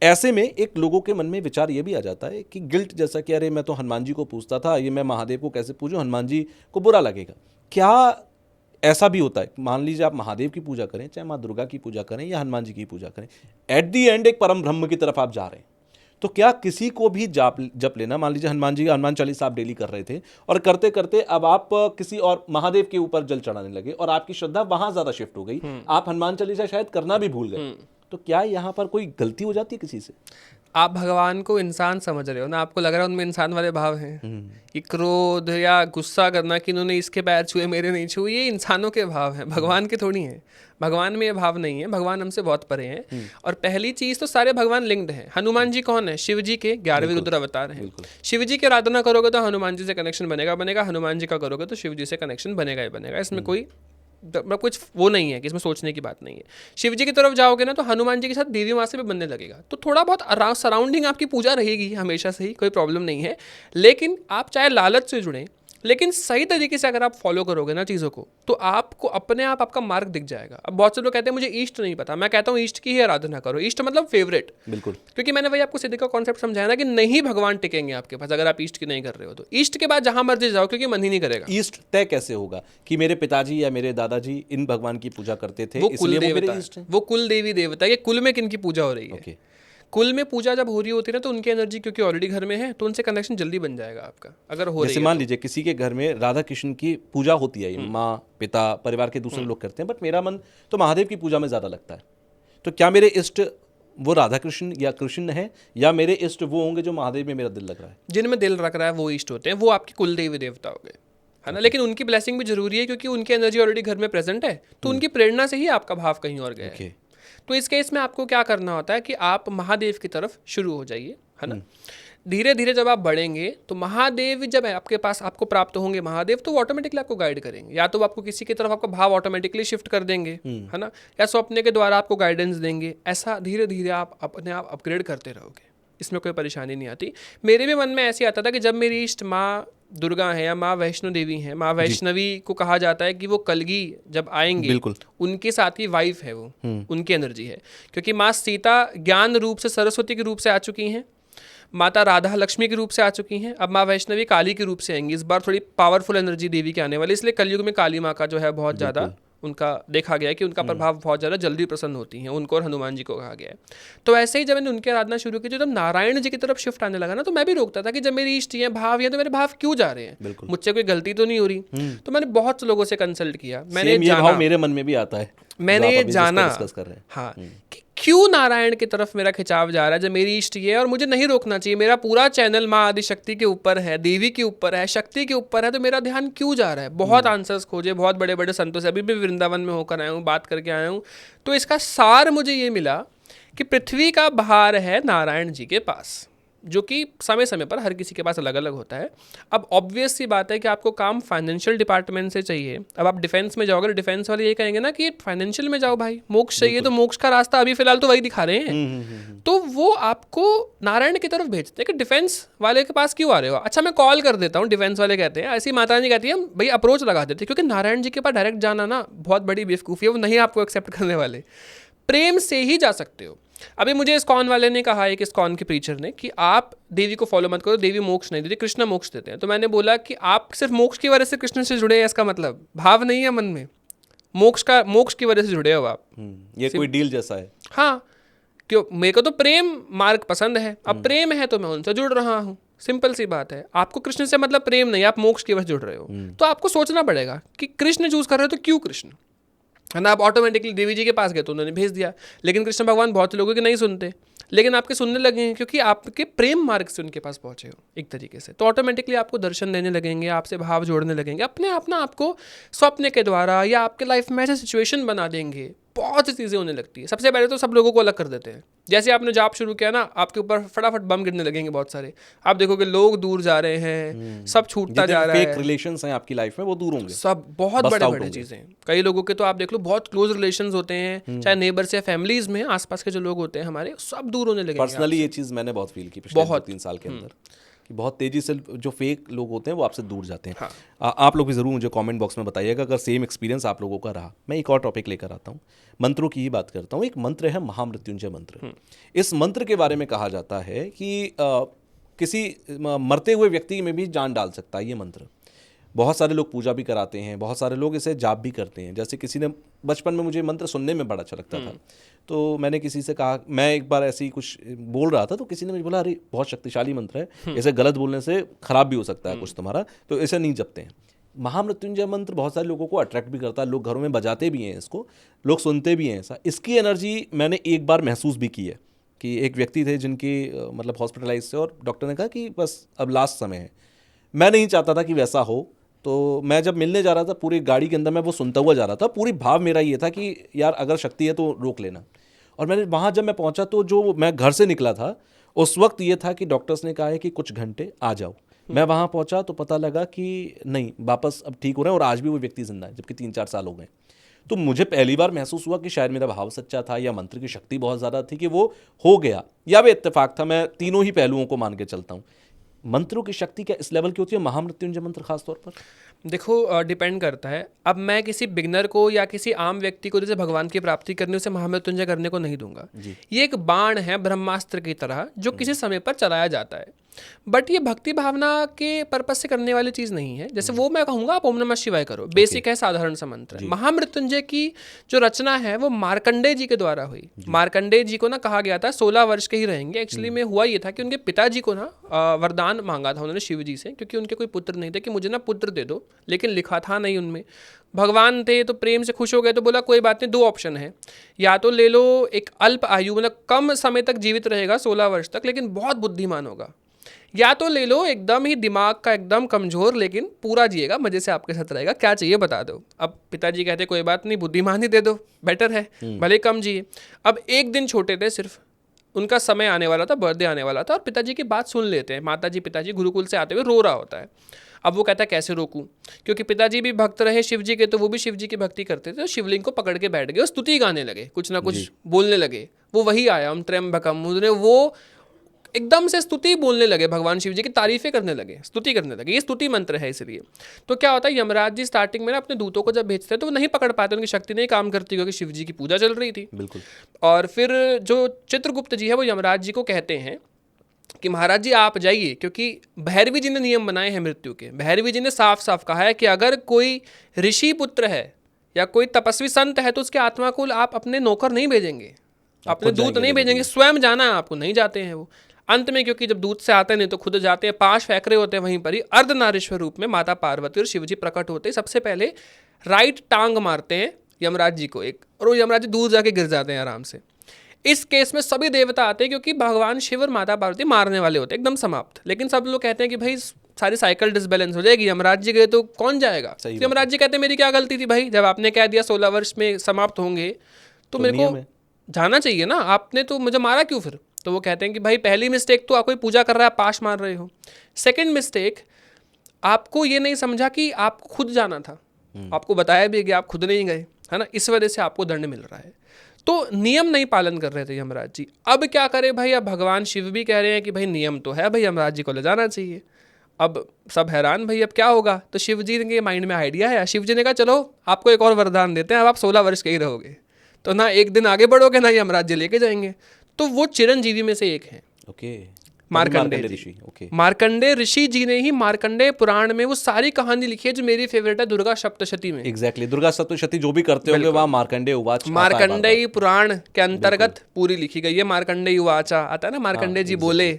ऐसे में एक लोगों के मन में विचार ये भी आ जाता है कि गिल्ट जैसा कि अरे मैं तो हनुमान जी को पूजता था, ये मैं महादेव को कैसे पूजूं, हनुमान जी को बुरा लगेगा। क्या ऐसा भी होता है? मान लीजिए आप महादेव की पूजा करें, चाहे माँ दुर्गा की पूजा करें या हनुमान जी की पूजा करें, एट दी एंड एक परम ब्रह्म की तरफ आप जा रहे हैं। तो क्या किसी को भी जप लेना, मान लीजिए हनुमान चालीसा आप डेली कर रहे थे और करते करते अब आप किसी और महादेव के ऊपर जल चढ़ाने लगे और आपकी श्रद्धा वहां ज्यादा शिफ्ट हो गई, आप हनुमान चालीसा शायद करना भी भूल गए, तो क्या यहाँ पर कोई गलती हो जाती है किसी से?
आप भगवान को इंसान समझ रहे हो ना, आपको लग रहा है उनमें इंसान वाले भाव हैं कि क्रोध या गुस्सा करना कि इन्होंने इसके पैर छुए मेरे नहीं छुए, ये इंसानों के भाव हैं, भगवान के थोड़ी हैं। भगवान में ये भाव नहीं है, भगवान हमसे बहुत परे हैं। और पहली चीज तो सारे भगवान लिंक्ड हैं। हनुमान जी कौन है? शिव जी के 11वें रुद्र अवतार हैं। शिव जी की आराधना करोगे तो हनुमान जी से कनेक्शन बनेगा, हनुमान जी का करोगे तो शिव जी से कनेक्शन बनेगा ही बनेगा। इसमें कोई कुछ वो नहीं है कि इसमें सोचने की बात नहीं है। शिव जी की तरफ जाओगे ना तो हनुमान जी के साथ देवी माँ से भी बनने लगेगा, तो थोड़ा बहुत सराउंडिंग आपकी पूजा रहेगी हमेशा से ही, कोई प्रॉब्लम नहीं है। लेकिन आप चाहे लालच से जुड़ें, लेकिन सही तरीके से अगर आप फॉलो करोगे ना चीज़ों को, तो आपको अपने आप आपका मार्ग दिख जाएगा। अब बहुत से लोग कहते हैं मुझे ईष्ट नहीं पता, मैं कहता हूँ ईष्ट की ही आराधना करो। ईष्ट मतलब फेवरेट,
बिल्कुल,
क्योंकि मैंने वही आपको सिद्धि का कॉन्सेप्ट समझाया ना कि नहीं भगवान टिकेंगे आपके पास अगर आप ईष्ट की नहीं कर रहे हो तो। ईष्ट के बाद जहां मर्जी जाओ, क्योंकि मन ही नहीं करेगा।
ईष्ट तय कैसे होगा कि मेरे पिताजी या मेरे दादाजी इन भगवान की पूजा करते थे,
वो कुल
इसलिए वो
देवता
मेरे
है,
ईष्ट हैं?
वो कुल देवी देवता है। कुल में किन की पूजा हो रही है? कुल में पूजा जब हो रही होती है ना, तो उनकी एनर्जी क्योंकि ऑलरेडी घर में है, तो उनसे कनेक्शन जल्दी बन जाएगा आपका, अगर हो रही
जैसे
है
मान
तो।
लीजिए किसी के घर में राधा कृष्ण की पूजा होती है, माँ पिता परिवार के दूसरे लोग करते हैं, बट मेरा मन तो महादेव की पूजा में ज़्यादा लगता है। तो क्या मेरे इष्ट वो राधा कृष्ण या कृष्ण है, या मेरे इष्ट वो होंगे जो महादेव में मेरा दिल लग रहा है?
जिनमें दिल रख रहा है वो इष्ट होते हैं, वो आपके कुल देवी देवता हो गए, है ना। लेकिन उनकी ब्लेसिंग भी जरूरी है, क्योंकि उनकी एनर्जी ऑलरेडी घर में प्रेजेंट है, तो उनकी प्रेरणा से ही आपका भाव कहीं और गया है। तो इस केस में आपको क्या करना होता है कि आप महादेव की तरफ शुरू हो जाइए, है ना। धीरे धीरे जब आप बढ़ेंगे तो महादेव जब आपके पास आपको प्राप्त होंगे महादेव, तो वो ऑटोमेटिकली आपको गाइड करेंगे। या तो वो आपको किसी की तरफ आपका भाव ऑटोमेटिकली शिफ्ट कर देंगे, है ना, या स्वप्न के द्वारा आपको गाइडेंस देंगे। ऐसा धीरे धीरे आप अपने आप अपग्रेड करते रहोगे, इसमें कोई परेशानी नहीं आती। मेरे भी मन में ऐसे आता था कि जब मेरी इष्ट माँ दुर्गा है या माँ वैष्णो देवी है, माँ वैष्णवी को कहा जाता है कि वो कलगी जब आएंगे,
बिल्कुल
उनके साथ ही वाइफ है वो, उनकी एनर्जी है। क्योंकि माँ सीता ज्ञान रूप से सरस्वती के रूप से आ चुकी हैं, माता राधा लक्ष्मी के रूप से आ चुकी हैं, अब माँ वैष्णवी काली के रूप से आएंगी। इस बार थोड़ी पावरफुल एनर्जी देवी की आने वाली, इसलिए कलयुग में काली माँ का जो है बहुत ज़्यादा उनका देखा गया है कि उनका प्रभाव बहुत ज़्यादा जल्दी प्रसन्न होती हैं, उनको और हनुमान जी को कहा गया है। तो ऐसे ही जब मैंने उनकी आराधना शुरू की, जब नारायण जी की तरफ शिफ्ट आने लगा ना, तो मैं भी रोकता था कि जब मेरी इष्ट हैं भाव हैं, तो मेरे भाव क्यों जा रहे हैं, मुझसे कोई गलती तो नहीं हो रही। तो मैंने बहुत से लोगों से कंसल्ट किया, मैंने
भाव मेरे मन में भी आता है,
मैंने ये जाना हाँ कि क्यों नारायण की तरफ मेरा खिंचाव जा रहा है, जब मेरी इष्ट ये है और मुझे नहीं रोकना चाहिए। मेरा पूरा चैनल माँ आदि शक्ति के ऊपर है, देवी के ऊपर है, शक्ति के ऊपर है, तो मेरा ध्यान क्यों जा रहा है। बहुत आंसर्स खोजे, बहुत बड़े बड़े संतों से, अभी भी वृंदावन में होकर आया हूँ, बात करके आया हूँ। तो इसका सार मुझे ये मिला कि पृथ्वी का भार है नारायण जी के पास, जो कि समय समय पर हर किसी के पास अलग अलग होता है। अब ऑब्वियस सी बात है कि आपको काम फाइनेंशियल डिपार्टमेंट से चाहिए। अब आप डिफेंस में जाओगे, डिफेंस वाले ये कहेंगे ना कि फाइनेंशियल में जाओ भाई, मोक्ष चाहिए, तो मोक्ष का रास्ता अभी फिलहाल तो वही दिखा रहे हैं। तो वो आपको नारायण की तरफ भेजते हैं कि डिफेंस वाले के पास क्यों आ रहे हो। अच्छा मैं कॉल कर देता हूँ, डिफेंस वाले कहते हैं, ऐसी माता जी कहती है भाई अप्रोच लगा देते, क्योंकि नारायण जी के पास डायरेक्ट जाना ना बहुत बड़ी बेवकूफ़ी है, वो नहीं आपको एक्सेप्ट करने वाले। प्रेम से ही जा सकते हो। अभी मुझे इस्कॉन वाले ने कहा, एक इस्कॉन के प्रीचर ने, कि आप देवी को फॉलो मत करो, देवी मोक्ष नहीं देती, कृष्ण मोक्ष देते हैं। तो मैंने बोला कि आप सिर्फ मोक्ष की वजह से कृष्ण से जुड़े हैं, इसका मतलब भाव नहीं है मन में, मोक्ष की वजह से जुड़े हो आप।
ये कोई डील जैसा है।
हाँ, क्यों, मेरे को तो प्रेम मार्ग पसंद है, अब प्रेम है तो मैं उनसे जुड़ रहा हूँ, सिंपल सी बात है। आपको कृष्ण से मतलब प्रेम नहीं, आप मोक्ष की वजह जुड़ रहे हो। तो आपको सोचना पड़ेगा कि कृष्ण चूज कर रहे हो तो क्यों कृष्ण, है ना। आप ऑटोमेटिकली देवी जी के पास गए तो उन्होंने भेज दिया, लेकिन कृष्ण भगवान बहुत लोगों के नहीं सुनते, लेकिन आपके सुनने लगे हैं क्योंकि आपके प्रेम मार्ग से उनके पास पहुंचे हो एक तरीके से। तो ऑटोमेटिकली आपको दर्शन देने लगेंगे, आपसे भाव जोड़ने लगेंगे, अपने आप ना आपको स्वप्न के द्वारा या आपके लाइफ में ऐसे सिचुएशन बना देंगे, बहुत सी चीज़ें होने लगती है। सबसे पहले तो सब लोगों को अलग कर देते हैं। जैसे आपने जाप शुरू किया ना, आपके ऊपर फटाफट बम गिरने लगेंगे बहुत सारे, आप देखोगे लोग दूर जा रहे हैं, सब छूटता जा रहा है,
फेक रिलेशंस हैं आपकी लाइफ में वो दूर होंगे,
सब बहुत बड़े बड़े चीज़ें। कई लोगों के तो आप देख लो बहुत क्लोज रिलेशंस होते हैं, चाहे नेबर्स या फैमिलीज में, आसपास के जो लोग होते हैं हमारे, सब दूर होने लगेंगे।
पर्सनली ये चीज़ मैंने बहुत फील की पिछले 2-3 साल के अंदर, कि बहुत तेज़ी से जो फेक लोग होते हैं वो आपसे दूर जाते हैं। आप लोग भी ज़रूर मुझे कमेंट बॉक्स में बताइएगा अगर सेम एक्सपीरियंस आप लोगों का रहा। मैं एक और टॉपिक लेकर आता हूँ, मंत्रों की ही बात करता हूँ। एक मंत्र है महामृत्युंजय मंत्र। इस मंत्र के बारे में कहा जाता है कि किसी मरते हुए व्यक्ति में भी जान डाल सकता है ये मंत्र। बहुत सारे लोग पूजा भी कराते हैं, बहुत सारे लोग इसे जाप भी करते हैं। जैसे किसी ने, बचपन में मुझे मंत्र सुनने में बड़ा अच्छा लगता था, तो मैंने किसी से कहा, मैं एक बार ऐसे ही कुछ बोल रहा था तो किसी ने मुझे बोला, अरे बहुत शक्तिशाली मंत्र है, इसे गलत बोलने से खराब भी हो सकता है कुछ तुम्हारा, तो इसे नहीं जपते हैं। महामृत्युंजय मंत्र बहुत सारे लोगों को अट्रैक्ट भी करता है, लोग घरों में बजाते भी हैं इसको, लोग सुनते भी हैं ऐसा। इसकी एनर्जी मैंने एक बार महसूस भी की है कि एक व्यक्ति थे जिनकी मतलब हॉस्पिटलाइज थे और डॉक्टर ने कहा कि बस अब लास्ट समय है। मैं नहीं चाहता था कि वैसा हो, तो मैं जब मिलने जा रहा था पूरी गाड़ी के अंदर मैं वो सुनता हुआ जा रहा था। पूरी भाव मेरा ये था कि यार अगर शक्ति है तो रोक लेना। और मैंने वहाँ जब मैं पहुँचा तो जो मैं घर से निकला था उस वक्त ये था कि डॉक्टर्स ने कहा है कि कुछ घंटे आ जाओ। मैं वहाँ पहुँचा तो पता लगा कि नहीं, वापस अब ठीक हो रहे हैं और आज भी वो व्यक्ति जिंदा है, जबकि 3-4 साल हो गए। तो मुझे पहली बार महसूस हुआ कि शायद मेरा भाव सच्चा था या मंत्र की शक्ति बहुत ज़्यादा थी कि वो हो गया, या वे इत्तेफाक था। मैं तीनों ही पहलुओं को मान के चलता हूँ। मंत्रों की शक्ति क्या इस लेवल की होती है, महामृत्युंजय मंत्र खास तौर पर?
देखो डिपेंड करता है। अब मैं किसी बिगनर को या किसी आम व्यक्ति को जैसे भगवान की प्राप्ति करने उसे महामृत्युंजय करने को नहीं दूंगा। ये एक बाण है ब्रह्मास्त्र की तरह जो किसी समय पर चलाया जाता है। बट ये भक्ति भावना के पर्पज से करने वाली चीज़ नहीं है। जैसे वो मैं कहूँगा आप ओम नमः शिवाय करो, बेसिक है, साधारण सा मंत्र है। महामृत्युंजय की जो रचना है वो मार्कंडेय जी के द्वारा हुई। मार्कंडेय जी को ना कहा गया था 16 वर्ष के ही रहेंगे। एक्चुअली में हुआ ये था कि उनके पिताजी को ना वरदान मांगा था उन्होंने शिव जी से, क्योंकि उनके कोई पुत्र नहीं थे, कि मुझे ना पुत्र दे दो, लेकिन लिखा था नहीं उनमें। भगवान थे तो प्रेम से खुश हो गए, तो बोला कोई बात नहीं, 2 ऑप्शन है, या तो ले लो एक अल्प आयु, मतलब कम समय तक जीवित रहेगा 16 वर्ष तक, लेकिन बहुत बुद्धिमान होगा, या तो ले लो एकदम ही दिमाग का एकदम कमजोर लेकिन पूरा जिएगा, मजे से आपके साथ रहेगा, क्या चाहिए बता दो। अब पिताजी कहते कोई बात नहीं, बुद्धिमान ही दे दो, बेटर है, भले कम जिए। अब एक दिन छोटे थे सिर्फ, उनका समय आने वाला था, बर्थडे आने वाला था, और पिताजी की बात सुन लेते हैं। माताजी पिताजी गुरुकुल से आते हुए रो रहा होता है। अब वो कहता है कैसे रोकूं, क्योंकि पिताजी भी भक्त रहे शिव जी के, तो वो भी शिव जी की भक्ति करते थे। तो शिवलिंग को पकड़ के बैठ गए और स्तुति गाने लगे, कुछ ना कुछ बोलने लगे। वो वही आया हम त्र्यंबकम, उन्होंने वो एकदम से स्तुति बोलने लगे, भगवान शिव जी की तारीफें करने लगे, स्तुति करने लगे। ये स्तुति मंत्र है इसलिए। तो क्या होता है, यमराज जी स्टार्टिंग में ना अपने दूतों को जब भेजते हैं तो वो नहीं पकड़ पाते, उनकी शक्ति नहीं काम करती, क्योंकि शिव जी की पूजा चल रही थी।
बिल्कुल।
और फिर जो चित्रगुप्त जी है वो यमराज जी को कहते हैं कि महाराज जी आप जाइए, क्योंकि भैरवी जी ने नियम बनाए हैं मृत्यु के। भैरवी जी ने साफ साफ कहा है कि अगर कोई ऋषि पुत्र है या कोई तपस्वी संत है तो उसके आत्मा को आप अपने नौकर नहीं भेजेंगे, अपने दूत नहीं भेजेंगे, स्वयं जाना है आपको। नहीं जाते हैं वो। अंत में क्योंकि जब दूत से आते नहीं तो खुद जाते हैं, 5 फेंक रहे होते हैं, वहीं पर ही अर्धनारीश्वर रूप में माता पार्वती और शिव जी प्रकट होते हैं। सबसे पहले राइट टांग मारते हैं यमराज जी को एक, और वो यमराज जी दूर जाके गिर जाते हैं आराम से। इस केस में सभी देवता आते हैं, क्योंकि भगवान शिव और माता पार्वती मारने वाले होते हैं, एकदम समाप्त। लेकिन सब लोग कहते हैं कि भाई सारी साइकिल डिसबैलेंस हो जाएगी, यमराज जी गए तो कौन जाएगा। तो यमराज जी कहते हैं मेरी क्या गलती थी भाई, जब आपने कह दिया 16 वर्ष में समाप्त होंगे तो मेरे को जाना चाहिए ना, आपने तो मुझे मारा क्यों फिर। तो वो कहते हैं कि भाई पहली मिस्टेक तो कोई पूजा कर रहा है, पाश मार रहे हो। सेकंड मिस्टेक, आपको ये नहीं समझा कि आपको खुद जाना था, आपको बताया भी कि आप खुद नहीं गए, है ना, इस वजह से आपको दंड मिल रहा है। तो नियम नहीं पालन कर रहे थे यमराज जी। अब क्या करें भाई, अब भगवान शिव भी कह रहे हैं कि भाई नियम तो है भाई, यमराज जी को ले जाना चाहिए। अब सब हैरान भाई अब क्या होगा। तो शिव जी के माइंड में आइडिया है, शिव जी ने कहा चलो आपको एक और वरदान देते हैं, अब आप 16 वर्ष के ही रहोगे, तो ना एक दिन आगे बढ़ोगे ना यमराज जी लेके जाएंगे। तो वो चिरंजीवी में से एक है।
ओके।
मार्कंडेय ऋषि। मार्कंडेय ऋषि जी ने ही मार्कंडेय पुराण में वो सारी कहानी लिखी है जो मेरी फेवरेट है, दुर्गा सप्तशती में।
एग्जैक्टली, दुर्गा सप्तशती जो भी करते होंगे वहाँ मार्कंडेय उवाच,
मार्कंडेय पुराण के अंतर्गत पूरी लिखी गई है। मार्कंडेय उवाचा आता है ना, मार्कंडेय जी बोले।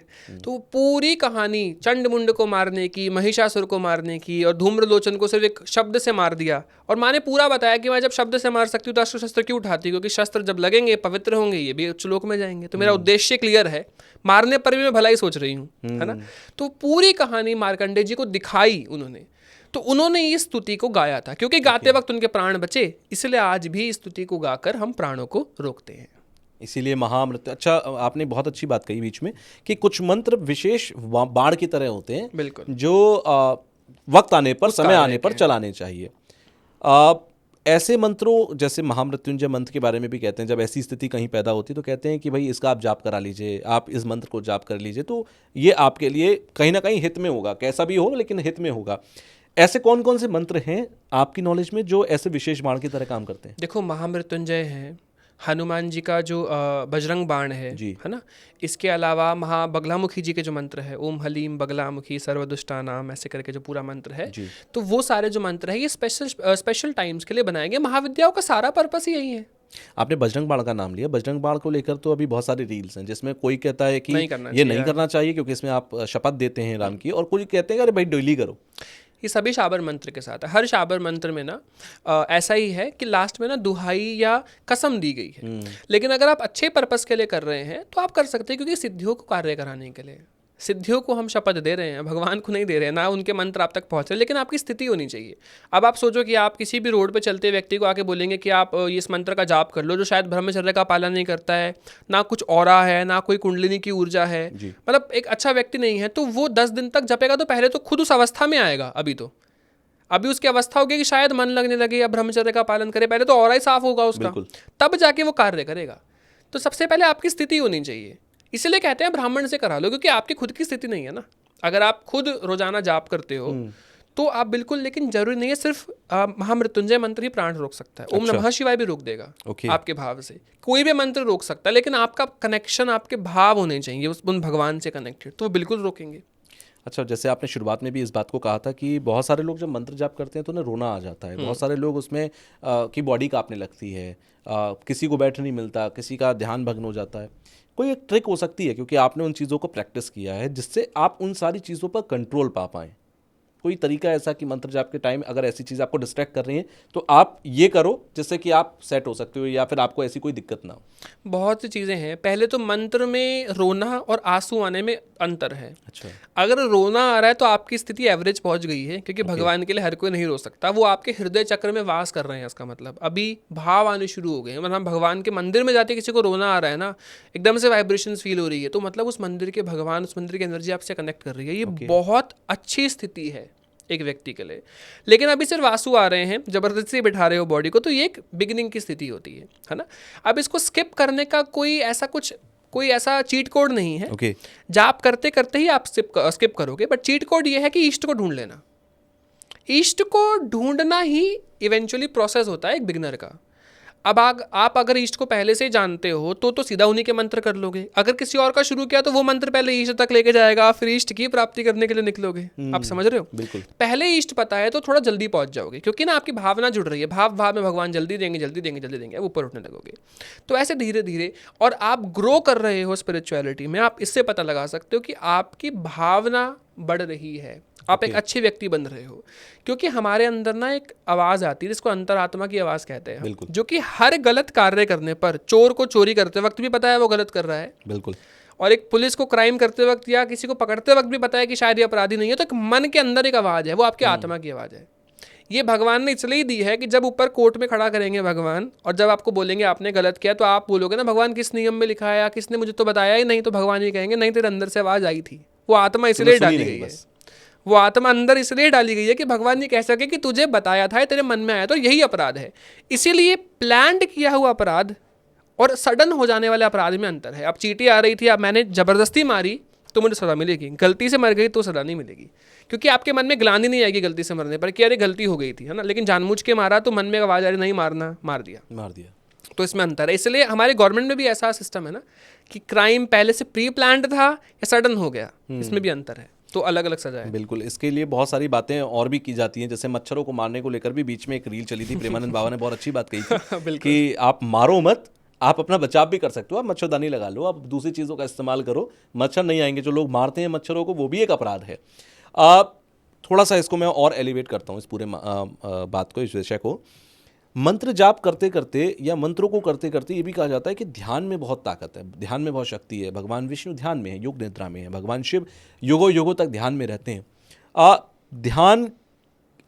तो पूरी कहानी चंड मुंड को मारने की, महिषासुर को मारने की, और धूम्रलोचन को सिर्फ एक शब्द से मार दिया। और माँ ने पूरा बताया कि मैं जब शब्द से मार सकती हूँ तो अस्त्र शस्त्र क्यों उठाती, क्योंकि शस्त्र जब लगेंगे पवित्र होंगे, ये भी उच्च लोक में जाएंगे। तो मेरा उद्देश्य क्लियर है, मारने पर भी मैं भलाई सोच रही हूँ, है ना। तो पूरी कहानी मार्कंडेय जी को दिखाई उन्होंने। तो उन्होंने इस स्तुति को गाया था, क्योंकि गाते वक्त उनके प्राण बचे, इसलिए आज भी इस स्तुति को गाकर हम प्राणों को रोकते हैं।
इसीलिए महामृत्यु। अच्छा, आपने बहुत अच्छी बात कही बीच में कि कुछ मंत्र विशेष बाण की तरह होते हैं,
बिल्कुल,
जो वक्त आने पर, समय आने पर चलाने चाहिए। ऐसे मंत्रों जैसे महामृत्युंजय मंत्र के बारे में भी कहते हैं, जब ऐसी स्थिति कहीं पैदा होती तो कहते हैं कि भाई इसका आप जाप करा लीजिए, आप इस मंत्र को जाप कर लीजिए, तो ये आपके लिए कहीं ना कहीं हित में होगा, कैसा भी हो लेकिन हित में होगा। ऐसे कौन कौन से मंत्र हैं आपकी नॉलेज में जो ऐसे विशेष बाण की तरह काम करते हैं?
देखो, महामृत्युंजय है, हनुमान जी का जो बजरंग बाण है ना। इसके अलावा बगलामुखी जी के जो मंत्र है, ओम हलीम बगलामुखी सर्वदुष्टानाम, ऐसे करके जो पूरा मंत्र है, तो वो सारे जो मंत्र है ये स्पेशल टाइम्स के लिए बनाए गए। महाविद्याओं का सारा पर्पस ही यही है।
आपने बजरंग बाण का नाम लिया, बजरंग बाण को लेकर तो अभी बहुत सारी रील्स हैं जिसमें कोई कहता है कि ये नहीं करना चाहिए क्योंकि इसमें आप शपथ देते हैं राम की, और कोई कहते हैं अरे भाई डेली करो।
ये सभी शाबर मंत्र के साथ है। हर शाबर मंत्र में ना ऐसा ही है कि लास्ट में ना दुहाई या कसम दी गई है। लेकिन अगर आप अच्छे पर्पस के लिए कर रहे हैं तो आप कर सकते हैं, क्योंकि सिद्धियों को कार्य कराने के लिए, सिद्धियों को हम शपथ दे रहे हैं, भगवान को नहीं दे रहे हैं, ना उनके मंत्र आप तक पहुंच रहे, लेकिन आपकी स्थिति होनी चाहिए। अब आप सोचो कि आप किसी भी रोड पे चलते व्यक्ति को आके बोलेंगे कि आप इस मंत्र का जाप कर लो, जो शायद ब्रह्मचर्य का पालन नहीं करता है, ना कुछ औरा है, ना कोई कुंडलिनी की ऊर्जा है, मतलब एक अच्छा व्यक्ति नहीं है, तो वो 10 दिन तक जपेगा तो पहले तो खुद उस अवस्था में आएगा। अभी उसकी अवस्था होगी कि शायद मन लगने लगे या ब्रह्मचर्य का पालन करे, पहले तो औरा ही साफ होगा उसका, तब जाके वो कार्य करेगा। तो सबसे पहले आपकी स्थिति होनी चाहिए। इसलिए कहते हैं ब्राह्मण से करा लो, क्योंकि आपकी खुद की स्थिति नहीं है ना। अगर आप खुद रोजाना जाप करते हो तो आप बिल्कुल, लेकिन जरूरी नहीं है सिर्फ महामृत्युंजय मंत्र ही प्राण रोक सकता है। ओम नमः शिवाय भी रोक देगा आपके भाव से, कोई भी मंत्र रोक सकता है, लेकिन आपका कनेक्शन, आपके भाव होने चाहिए उन भगवान से कनेक्टेड, तो वो बिल्कुल रोकेंगे।
अच्छा, जैसे आपने शुरुआत में भी इस बात को कहा था कि बहुत सारे लोग जब मंत्र जाप करते हैं तो उन्हें रोना आ जाता है, बहुत सारे लोग उसमें की बॉडी कांपने लगती है, किसी को बैठ नहीं मिलता, किसी का ध्यान भग्न हो जाता है। कोई एक ट्रिक हो सकती है, क्योंकि आपने उन चीज़ों को प्रैक्टिस किया है, जिससे आप उन सारी चीज़ों पर कंट्रोल पा पाएँ? कोई तरीका ऐसा कि मंत्र जाप के टाइम अगर ऐसी चीज़ आपको डिस्ट्रैक्ट कर रही है तो आप ये करो जिससे कि आप सेट हो सकते हो, या फिर आपको ऐसी कोई दिक्कत ना हो?
बहुत सी चीज़ें हैं। पहले तो मंत्र में रोना और आंसू आने में अंतर है।
अच्छा।
अगर रोना आ रहा है तो आपकी स्थिति एवरेज पहुंच गई है, क्योंकि भगवान के लिए हर कोई नहीं रो सकता, वो आपके हृदय चक्र में वास कर रहे हैं। इसका मतलब अभी भाव आने शुरू हो गए हैं। मतलब भगवान के मंदिर में जाते किसी को रोना आ रहा है ना, एकदम से वाइब्रेशंस फील हो रही है, तो मतलब उस मंदिर के भगवान, उस मंदिर की एनर्जी आपसे कनेक्ट कर रही है। ये बहुत अच्छी स्थिति है एक व्यक्ति के लिए। लेकिन अभी सिर्फ आंसू आ रहे हैं, जबरदस्ती बिठा रहे हो बॉडी को, तो ये एक बिगिनिंग की स्थिति होती है ना। अब इसको स्किप करने का कोई ऐसा चीट कोड नहीं है। जाप करते करते ही आप स्किप करोगे, बट चीट कोड ये है कि ईष्ट को ढूंढ लेना। ईष्ट को ढूंढना ही इवेंचुअली प्रोसेस होता है एक बिगिनर का। अब आप अगर ईष्ट को पहले से जानते हो तो सीधा उन्हीं के मंत्र कर लोगे। अगर किसी और का शुरू किया तो वो मंत्र पहले ईष्ट तक लेके जाएगा, फिर ईष्ट की प्राप्ति करने के लिए निकलोगे। आप समझ रहे हो?
बिल्कुल।
पहले ईष्ट पता है तो थोड़ा जल्दी पहुंच जाओगे, क्योंकि ना आपकी भावना जुड़ रही है। भाव में भगवान जल्दी देंगे, जल्दी देंगे, जल्दी देंगे, अब ऊपर उठने लगोगे। तो ऐसे धीरे धीरे, और आप ग्रो कर रहे हो स्पिरिचुअलिटी में, आप इससे पता लगा सकते हो कि आपकी भावना बढ़ रही है, आप एक अच्छे व्यक्ति बन रहे हो। क्योंकि हमारे अंदर ना एक आवाज़ आती है जिसको अंतरात्मा की आवाज़ कहते हैं, जो कि हर गलत कार्य करने पर, चोर को चोरी करते वक्त भी पता है वो गलत कर रहा है,
बिल्कुल,
और एक पुलिस को क्राइम करते वक्त या किसी को पकड़ते वक्त भी पता है कि शायद ये अपराधी नहीं है, तो एक मन के अंदर एक आवाज़ है, वो आपकी आत्मा की आवाज़ है। ये भगवान ने इसलिए दी है कि जब ऊपर कोर्ट में खड़ा करेंगे भगवान, और जब आपको बोलेंगे आपने गलत किया, तो आप बोलोगे ना भगवान किस नियम में लिखा है, किसने मुझे तो बताया ही नहीं, तो भगवान ये कहेंगे नहीं, तेरे अंदर से आवाज़ आई थी। वो आत्मा इसलिए डाली गई है, वो आत्मा अंदर इसलिए डाली गई है कि भगवान ये कह सके कि तुझे बताया था, तेरे मन में आया, तो यही अपराध है। इसीलिए प्लान्ड किया हुआ अपराध और सडन हो जाने वाले अपराध में अंतर है। अब चींटी आ रही थी, अब मैंने जबरदस्ती मारी तो मुझे सजा मिलेगी, गलती से मर गई तो सजा नहीं मिलेगी, क्योंकि आपके मन में ग्लानि नहीं आएगी गलती से मरने पर कि अरे गलती हो गई थी, है ना। लेकिन जानबूझ के मारा तो मन में आवाज आ रही नहीं मारना, मार दिया। तो इसमें अंतर है। इसलिए हमारे गवर्नमेंट में भी ऐसा सिस्टम है ना कि क्राइम पहले से प्री प्लान्ड था या सडन हो गया, इसमें भी अंतर है, तो अलग अलग सजा है।
बिल्कुल, इसके लिए बहुत सारी बातें और भी की जाती हैं, जैसे मच्छरों को मारने को लेकर भी बीच में एक रील चली थी, प्रेमानंद बाबा ने बहुत अच्छी बात कही थी कि आप मारो मत, आप अपना बचाव भी कर सकते हो, आप मच्छरदानी लगा लो, आप दूसरी चीज़ों का इस्तेमाल करो, मच्छर नहीं आएंगे। जो लोग मारते हैं मच्छरों को, वो भी एक अपराध है। थोड़ा सा इसको मैं और एलिवेट करता हूँ, इस पूरे बात को, इस विषय को। मंत्र जाप करते करते या मंत्रों को करते करते ये भी कहा जाता है कि ध्यान में बहुत ताकत है, ध्यान में बहुत शक्ति है। भगवान विष्णु ध्यान में है, योग निद्रा में है, भगवान शिव युगों युगों तक ध्यान में रहते हैं। ध्यान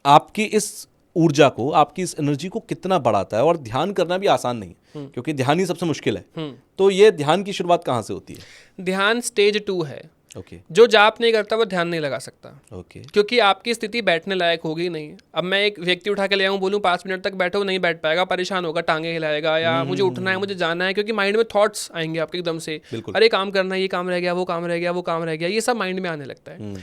आपकी इस ऊर्जा को, आपकी इस एनर्जी को कितना बढ़ाता है? और ध्यान करना भी आसान नहीं, क्योंकि ध्यान ही सबसे मुश्किल है। तो ये ध्यान की शुरुआत कहाँ से होती है?
ध्यान स्टेज 2 है। जो जाप नहीं करता वो ध्यान नहीं लगा सकता, क्योंकि आपकी स्थिति बैठने लायक होगी नहीं। अब मैं एक व्यक्ति उठा के ले आऊँ, बोलूँ 5 मिनट तक बैठो, नहीं बैठ पाएगा, परेशान होगा, टांगे हिलाएगा, या मुझे उठना है, मुझे जाना है, क्योंकि माइंड में थॉट्स आएंगे आपके एकदम से, अरे काम करना है, ये काम रह गया, वो काम रह गया, वो काम रह गया, ये सब माइंड में आने लगता है।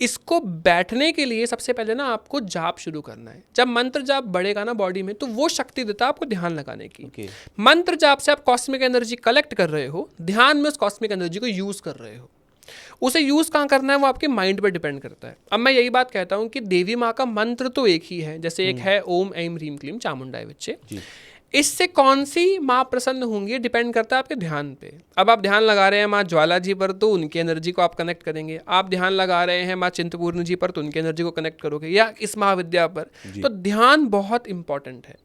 इसको बैठने के लिए सबसे पहले ना आपको जाप शुरू करना है। जब मंत्र जाप बढ़ेगा ना बॉडी में, तो वो शक्ति देता है आपको ध्यान लगाने की। मंत्र जाप से आप कॉस्मिक एनर्जी कलेक्ट कर रहे हो, ध्यान में उस कॉस्मिक एनर्जी को यूज कर रहे हो। उसे यूज कहाँ करना है वो आपके माइंड पर डिपेंड करता है। अब मैं यही बात कहता हूँ कि देवी माँ का मंत्र तो एक ही है, जैसे एक है ओम ऐं ह्रीं क्लीं चामुंडाय विच्चे। इससे कौन सी माँ प्रसन्न होंगी डिपेंड करता है आपके ध्यान पे। अब आप ध्यान लगा रहे हैं माँ ज्वाला जी पर, तो उनकी एनर्जी को आप कनेक्ट करेंगे। आप ध्यान लगा रहे हैं माँ चिंतपूर्ण जी पर, तो उनकी एनर्जी को कनेक्ट करोगे, या इस महाविद्या पर। तो ध्यान बहुत इंपॉर्टेंट है।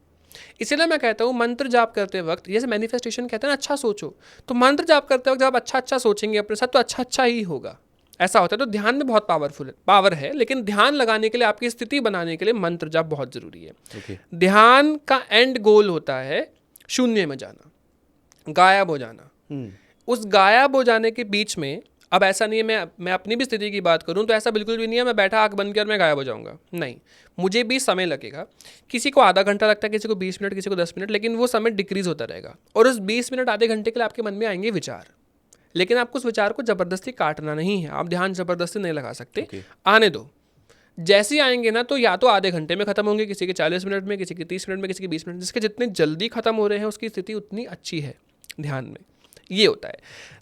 इसलिए मैं कहता हूँ मंत्र जाप करते वक्त, जैसे मैनिफेस्टेशन कहते हैं ना, अच्छा सोचो, तो मंत्र जाप करते वक्त जब आप अच्छा सोचेंगे अपने साथ, तो अच्छा ही होगा, ऐसा होता है। तो ध्यान में बहुत पावर है, लेकिन ध्यान लगाने के लिए, आपकी स्थिति बनाने के लिए मंत्र जाप बहुत जरूरी है। ध्यान का एंड गोल होता है शून्य में जाना, गायब हो जाना। उस गायब हो जाने के बीच में, अब ऐसा नहीं है, मैं अपनी भी स्थिति की बात करूं तो ऐसा बिल्कुल भी नहीं है मैं बैठा आँख बंद कर मैं गायब हो जाऊंगा, नहीं, मुझे भी समय लगेगा। किसी को आधा घंटा लगता है, किसी को 20 मिनट, किसी को 10 मिनट, लेकिन वो समय डिक्रीज होता रहेगा। और उस 20 मिनट आधे घंटे के लिए आपके मन में आएंगे विचार, लेकिन आपको उस विचार को जबरदस्ती काटना नहीं है। आप ध्यान जबरदस्ती नहीं लगा सकते, आने दो। जैसे ही आएंगे ना तो या तो आधे घंटे में खत्म होंगे, किसी के 40 मिनट में, किसी के 30 मिनट में, किसी के 20 मिनट, जिसके जितने जल्दी खत्म हो रहे हैं उसकी स्थिति उतनी अच्छी है ध्यान में। ये होता है,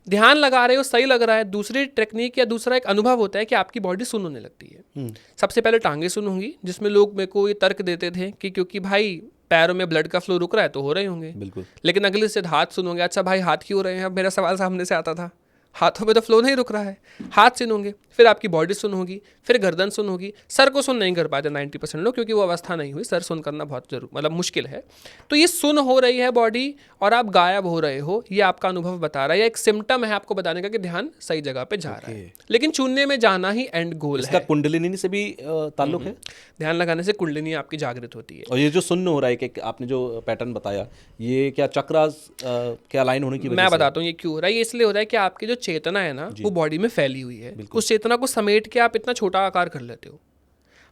ध्यान लगा रहे हो, सही लग रहा है। दूसरी टेक्निक या दूसरा एक अनुभव होता है कि आपकी बॉडी सुन्न होने लगती है। सबसे पहले टांगे सुन्न होंगी, जिसमें लोग मेरे को ये तर्क देते थे कि क्योंकि भाई पैरों में ब्लड का फ्लो रुक रहा है तो हो रहे होंगे,
बिल्कुल।
लेकिन अगले से हाथ सुनोगे, अच्छा भाई हाथ क्यों हो रहे हैं? अब मेरा सवाल सामने से आता था, हाथों पे तो फ्लो नहीं रुक रहा है, हाथ सुन होंगे, फिर आपकी बॉडी सुन होगी, फिर गर्दन सुन होगी। सर को सुन नहीं कर पाते 90% लोग, क्योंकि वो अवस्था नहीं हुई, सर सुन करना बहुत जरूर मतलब मुश्किल है। तो ये सुन हो रही है बॉडी और आप गायब हो रहे हो, ये आपका अनुभव बता रहा है, या एक सिम्टम है आपको बताने का कि ध्यान सही जगह पे जा रहा है। लेकिन चुनने में जाना ही एंड गोल है।
कुंडलिनी से भी ताल्लुक है?
ध्यान लगाने से कुंडलिनी आपकी जागृत होती है।
और ये जो सुन्न हो रहा है कि आपने जो पैटर्न बताया, ये क्या चक्रास क्या लाइन होने की वजह से?
मैं बताता हूँ ये क्यों हो रहा है। ये इसलिए हो रहा है कि आपकी जो चेतना है ना वो बॉडी में फैली हुई है, उस चेतना को समेट के आप इतना छोटा आकार कर लेते हो।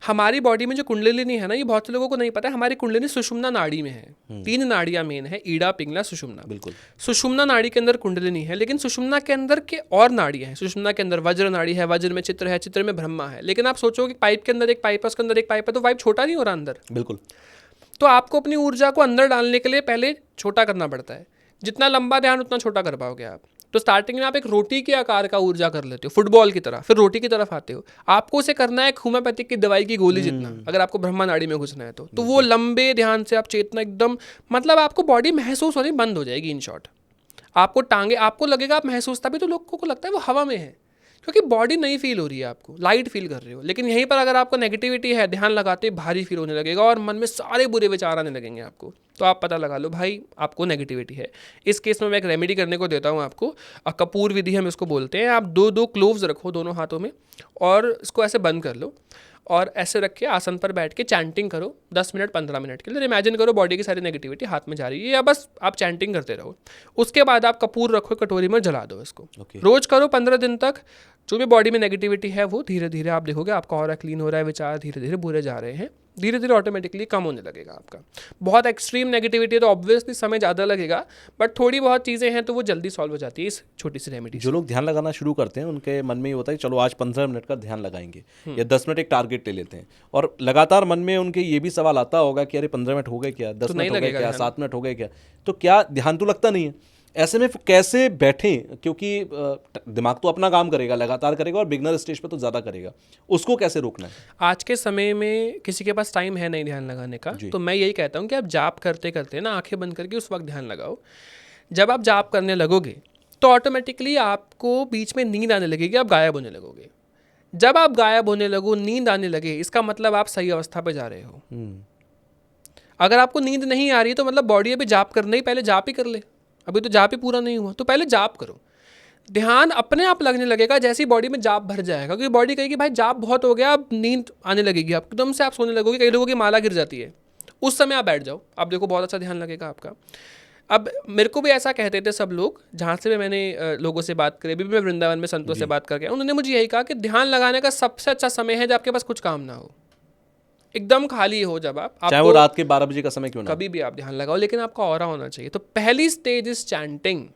हमारी बॉडी में जो कुंडलिनी है ना, ये बहुत से लोगों को नहीं पता है, हमारी कुंडलिनी सुषुम्ना नाड़ी में है। 3 नाड़ियां मेन है, ईड़ा, पिंगला, सुषुम्ना।
बिल्कुल।
सुषुम्ना नाड़ी के अंदर कुंडलिनी है, लेकिन सुषुम्ना के अंदर के और नाड़ियां हैं। सुषुम्ना के अंदर वज्र नाड़ी है, वज्र में चित्र है, चित्र में ब्रह्मा है। लेकिन आप सोचो कि पाइप के अंदर एक पाइप है, उसके अंदर एक पाइप है, तो पाइप छोटा नहीं हो रहा अंदर?
बिल्कुल।
तो आपको अपनी ऊर्जा को अंदर डालने के लिए पहले छोटा करना पड़ता है। जितना लंबा ध्यान उतना छोटा कर पाओगे आप। तो स्टार्टिंग में आप एक रोटी के आकार का ऊर्जा कर लेते हो, फुटबॉल की तरह, फिर रोटी की तरफ आते हो। आपको उसे करना है होम्योपैथिक की दवाई की गोली जितना, अगर आपको ब्रह्मा नाड़ी में घुसना है तो वो लंबे ध्यान से आप चेतना एकदम, मतलब आपको बॉडी महसूस होनी बंद हो जाएगी। इन शॉर्ट आपको टांगे, आपको लगेगा आप महसूस, तभी तो लोगों को लगता है वो हवा में है, क्योंकि बॉडी नहीं फील हो रही है, आपको लाइट फील कर रहे हो। लेकिन यहीं पर अगर आपको नेगेटिविटी है, ध्यान लगाते भारी फील होने लगेगा और मन में सारे बुरे विचार आने लगेंगे आपको। तो आप पता लगा लो भाई आपको नेगेटिविटी है। इस केस में मैं एक रेमेडी करने को देता हूँ आपको, कपूर विधि हम इसको बोलते हैं। आप 2 क्लोव्स रखो दोनों हाथों में और इसको ऐसे बंद कर लो और ऐसे रख के आसन पर बैठ के चैंटिंग करो 10 मिनट 15 मिनट के लिए। इमेजिन करो बॉडी की सारी नेगेटिविटी हाथ में जा रही है, या बस आप चैंटिंग करते रहो। उसके बाद आप कपूर रखो कटोरी में, जला दो इसको। रोज करो 15 दिन तक। जो भी बॉडी में नेगेटिविटी है वो धीरे धीरे आप देखोगे आपका ऑरा क्लीन हो रहा है, विचार धीरे धीरे बुरे जा रहे हैं, धीरे धीरे ऑटोमेटिकली कम होने लगेगा आपका। बहुत एक्सट्रीम नेगेटिविटी है तो ऑब्वियसली समय ज़्यादा लगेगा, बट थोड़ी बहुत चीज़ें हैं तो वो जल्दी सॉल्व हो जाती है इस छोटी सी रेमेडी।
जो लोग ध्यान लगाना शुरू करते हैं उनके मन में ये होता है चलो आज 15 मिनट का ध्यान लगाएंगे या 10 मिनट एक टारगेट ले लेते हैं, और लगातार मन में उनके ये भी सवाल आता होगा कि अरे 15 मिनट हो गए क्या, 10 मिनट हो गए क्या, 7 मिनट हो गए क्या, तो क्या ध्यान तो लगता नहीं है। ऐसे में कैसे बैठें, क्योंकि दिमाग तो अपना काम करेगा, लगातार करेगा और बिगनर स्टेज पे तो ज़्यादा करेगा, उसको कैसे रोकना है?
आज के समय में किसी के पास टाइम है नहीं ध्यान लगाने का, तो मैं यही कहता हूँ कि आप जाप करते करते ना आंखें बंद करके उस वक्त ध्यान लगाओ। जब आप जाप करने लगोगे तो ऑटोमेटिकली आपको बीच में नींद आने लगेगी, आप गायब होने लगोगे। जब आप गायब होने लगो, नींद आने लगे, इसका मतलब आप सही अवस्था पर जा रहे हो। अगर आपको नींद नहीं आ रही तो मतलब बॉडी अभी जाप करना ही, पहले जाप ही कर ले। अभी तो जाप ही पूरा नहीं हुआ तो पहले जाप करो। ध्यान अपने आप लगने लगेगा जैसे ही बॉडी में जाप भर जाएगा, क्योंकि बॉडी कहेगी भाई जाप बहुत हो गया, अब नींद आने लगेगी, आप एकदम से आप सोने लगोगे। कई लोगों की माला गिर जाती है, उस समय आप बैठ जाओ, आप देखो बहुत अच्छा ध्यान लगेगा आपका। अब मेरे को भी ऐसा कहते थे सब लोग, जहाँ से भी मैंने लोगों से बात करी, अभी भी मैं वृंदावन में संतों से बात करके, उन्होंने मुझे यही कहा कि ध्यान लगाने का सबसे अच्छा समय है जब आपके पास कुछ काम ना हो, एकदम खाली हो। जब आप
चाहे वो रात के 12 बजे का समय क्यों ना,
कभी भी आप ध्यान लगाओ, लेकिन आपका ऑरा होना चाहिए। तो पहली स्टेज इज चैंटिंग।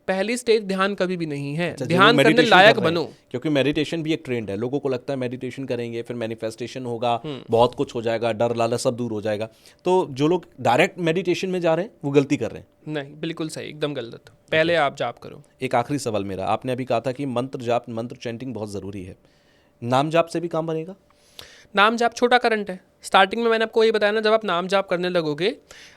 पहली स्टेज ध्यान कभी भी नहीं है। ध्यान करने लायक बनो,
क्योंकि मेडिटेशन भी एक ट्रेंड है। लोगों को लगता है मेडिटेशन करेंगे फिर मैनिफेस्टेशन होगा, बहुत कुछ हो जाएगा, डर लालच सब दूर हो जाएगा। तो जो लोग डायरेक्ट मेडिटेशन में जा रहे हैं वो गलती कर रहे हैं।
नहीं, बिल्कुल सही, एकदम गलत। पहले आप जाप करो।
एक आखिरी सवाल मेरा, आपने अभी कहा था कि मंत्र जाप, मंत्र चैंटिंग बहुत ज़रूरी है, नाम जाप से भी काम बनेगा?
नाम जाप छोटा करंट है। स्टार्टिंग में मैंने आपको ये बताया ना, जब आप नाम जाप करने लगोगे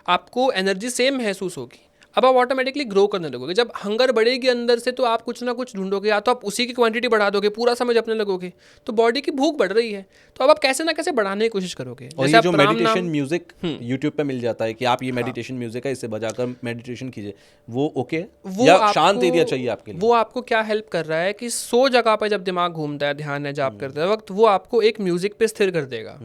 आपको एनर्जी सेम महसूस होगी, अब आप ऑटोमेटिकली ग्रो करने लगोगे। जब हंगर बढ़ेगी अंदर से तो आप कुछ ना कुछ ढूंढोगे, या तो आप उसी की क्वांटिटी बढ़ा दोगे, पूरा समय जपने लगोगे तो बॉडी की भूख बढ़ रही है, तो अब आप कैसे ना कैसे बढ़ाने की कोशिश करोगे।
और ये जो मेडिटेशन म्यूजिक यूट्यूब पे मिल जाता है कि आप ये मेडिटेशन म्यूजिक है, इसे बजाकर मेडिटेशन कीजिए, वो ओके, या शांत एरिया चाहिए आपके लिए?
वो आपको क्या हेल्प कर रहा है कि 100 जगह पर जब दिमाग घूमता है ध्यान है जाप करते वक्त, वो आपको एक म्यूजिक पे स्थिर कर देगा।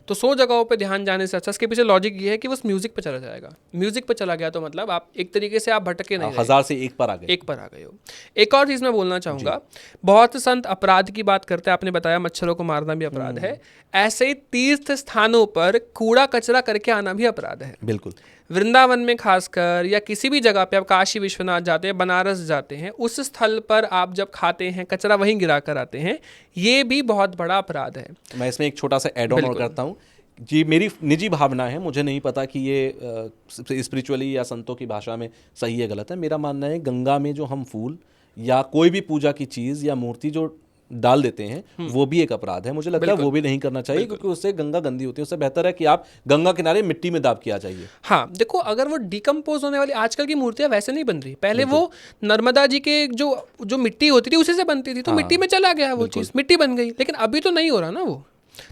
तो 100 जगहों पे ध्यान जाने से अच्छा, इसके पीछे लॉजिक ये है कि वो उस म्यूजिक पे चला जाएगा। म्यूजिक पे चला गया तो मतलब आप एक तरीके से आप भटके नहीं रहे।
1000 से एक पर आ गए।
एक पर आ गए हो। एक और चीज़ मैं बोलना चाहूँगा, बहुत संत अपराध की बात करते हैं, आपने बताया मच्छरों को मारना भी अपराध है, ऐसे ही तीर्थ स्थानों पर कूड़ा कचरा करके आना भी अपराध है।
बिल्कुल।
वृंदावन में खासकर या किसी भी जगह पे आप काशी विश्वनाथ जाते हैं, बनारस जाते हैं, उस स्थल पर आप जब खाते हैं कचरा वहीं गिरा कर आते हैं, ये भी बहुत बड़ा अपराध है।
मैं इसमें एक छोटा सा एड ऑन और करता हूँ जी, मेरी निजी भावना है, मुझे नहीं पता कि ये स्पिरिचुअली या संतों की भाषा में सही है गलत है। मेरा मानना है गंगा में जो हम फूल या कोई भी पूजा की चीज़ या मूर्ति जो डाल देते हैं वो भी एक अपराध है। मुझे लगता है वो भी नहीं करना चाहिए, क्योंकि उससे गंगा गंदी होती है। उससे बेहतर है कि आप गंगा किनारे मिट्टी में दाब के आ जाइए।
हाँ, देखो, अगर वो डिकम्पोज होने वाली आजकल की मूर्तियां वैसे नहीं बन रही, पहले वो नर्मदा जी के जो मिट्टी होती थी उसी से बनती थी, तो मिट्टी में चला गया वो चीज़, मिट्टी बन गई। लेकिन अभी तो नहीं हो रहा ना वो,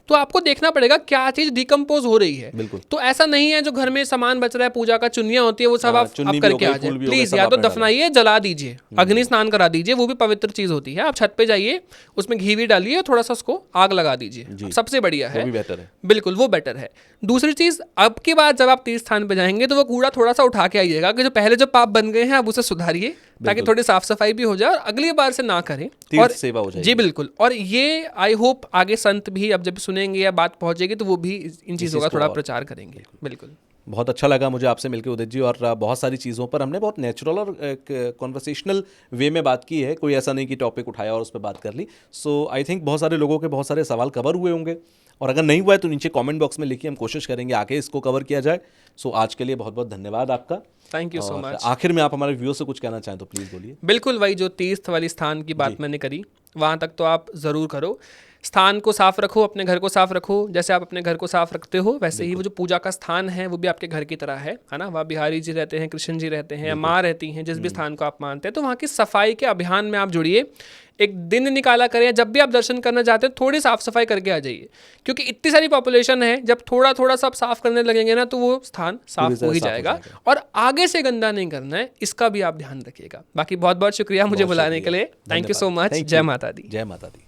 तो आपको देखना पड़ेगा क्या चीज डिकम्पोज हो रही है। तो ऐसा नहीं है जो घर में सामान बच रहा है, पूजा का चुन्नियां होती है, वो सब आप करके आ जाए। प्लीज या तो दफनाइए, जला दीजिए, अग्नि स्नान करा दीजिए, वो भी पवित्र चीज होती है। आप छत पे जाइए, उसमें घी भी डालिए, थोड़ा सा उसको आग लगा दीजिए, सबसे बढ़िया है,
वो भी बेटर है।
बिल्कुल वो बेटर है। दूसरी चीज, अब की बात जब आप तीर्थ स्थान पे जाएंगे तो वो कूड़ा थोड़ा सा उठा के आइएगा, कि जो पहले जो पाप बन गए हैं आप उसे सुधारिए, ताकि थोड़ी साफ सफाई भी हो जाए और अगली बार से ना करें और
सेवा हो जाए।
जी बिल्कुल। और ये आई होप आगे संत भी अब जब सुनेंगे या बात पहुंचेगी तो वो भी इन चीज़ों का थोड़ा प्रचार करेंगे। बिल्कुल,
बहुत अच्छा लगा मुझे आपसे मिलकर उदित जी, और बहुत सारी चीज़ों पर हमने बहुत नेचुरल और कॉन्वर्सेशनल वे में बात की है। कोई ऐसा नहीं कि टॉपिक उठाया और उस पर बात कर ली। सो आई थिंक बहुत सारे लोगों के बहुत सारे सवाल कवर हुए होंगे, और अगर नहीं हुआ है तो नीचे कमेंट बॉक्स में लिखिए, हम कोशिश करेंगे आके इसको कवर किया जाए। सो आज के लिए बहुत बहुत धन्यवाद आपका।
Thank you so much.
आखिर में आप हमारे व्यूअर्स से कुछ कहना चाहें तो प्लीज़ बोलिए।
बिल्कुल, वही जो तीर्थ वाली स्थान की बात मैंने करी, वहाँ तक तो आप ज़रूर करो। स्थान को साफ रखो, अपने घर को साफ रखो, जैसे आप अपने घर को साफ रखते हो वैसे ही वो जो पूजा का स्थान है वो भी आपके घर की तरह है ना। वहाँ बिहारी जी रहते हैं, कृष्ण जी रहते हैं, माँ रहती हैं, जिस भी स्थान को आप मानते हैं, तो वहाँ की सफाई के अभियान में आप जुड़िए। एक दिन निकाला करें, जब भी आप दर्शन करना चाहते हैं थोड़ी साफ सफाई करके आ जाइए, क्योंकि इतनी सारी पॉपुलेशन है, जब थोड़ा थोड़ा सब साफ करने लगेंगे ना तो वो स्थान साफ हो ही जाएगा। और आगे से गंदा नहीं करना है, इसका भी आप ध्यान रखिएगा। बाकी बहुत बहुत शुक्रिया मुझे बुलाने के लिए। Thank you so much. जय माता दी।
जय माता दी।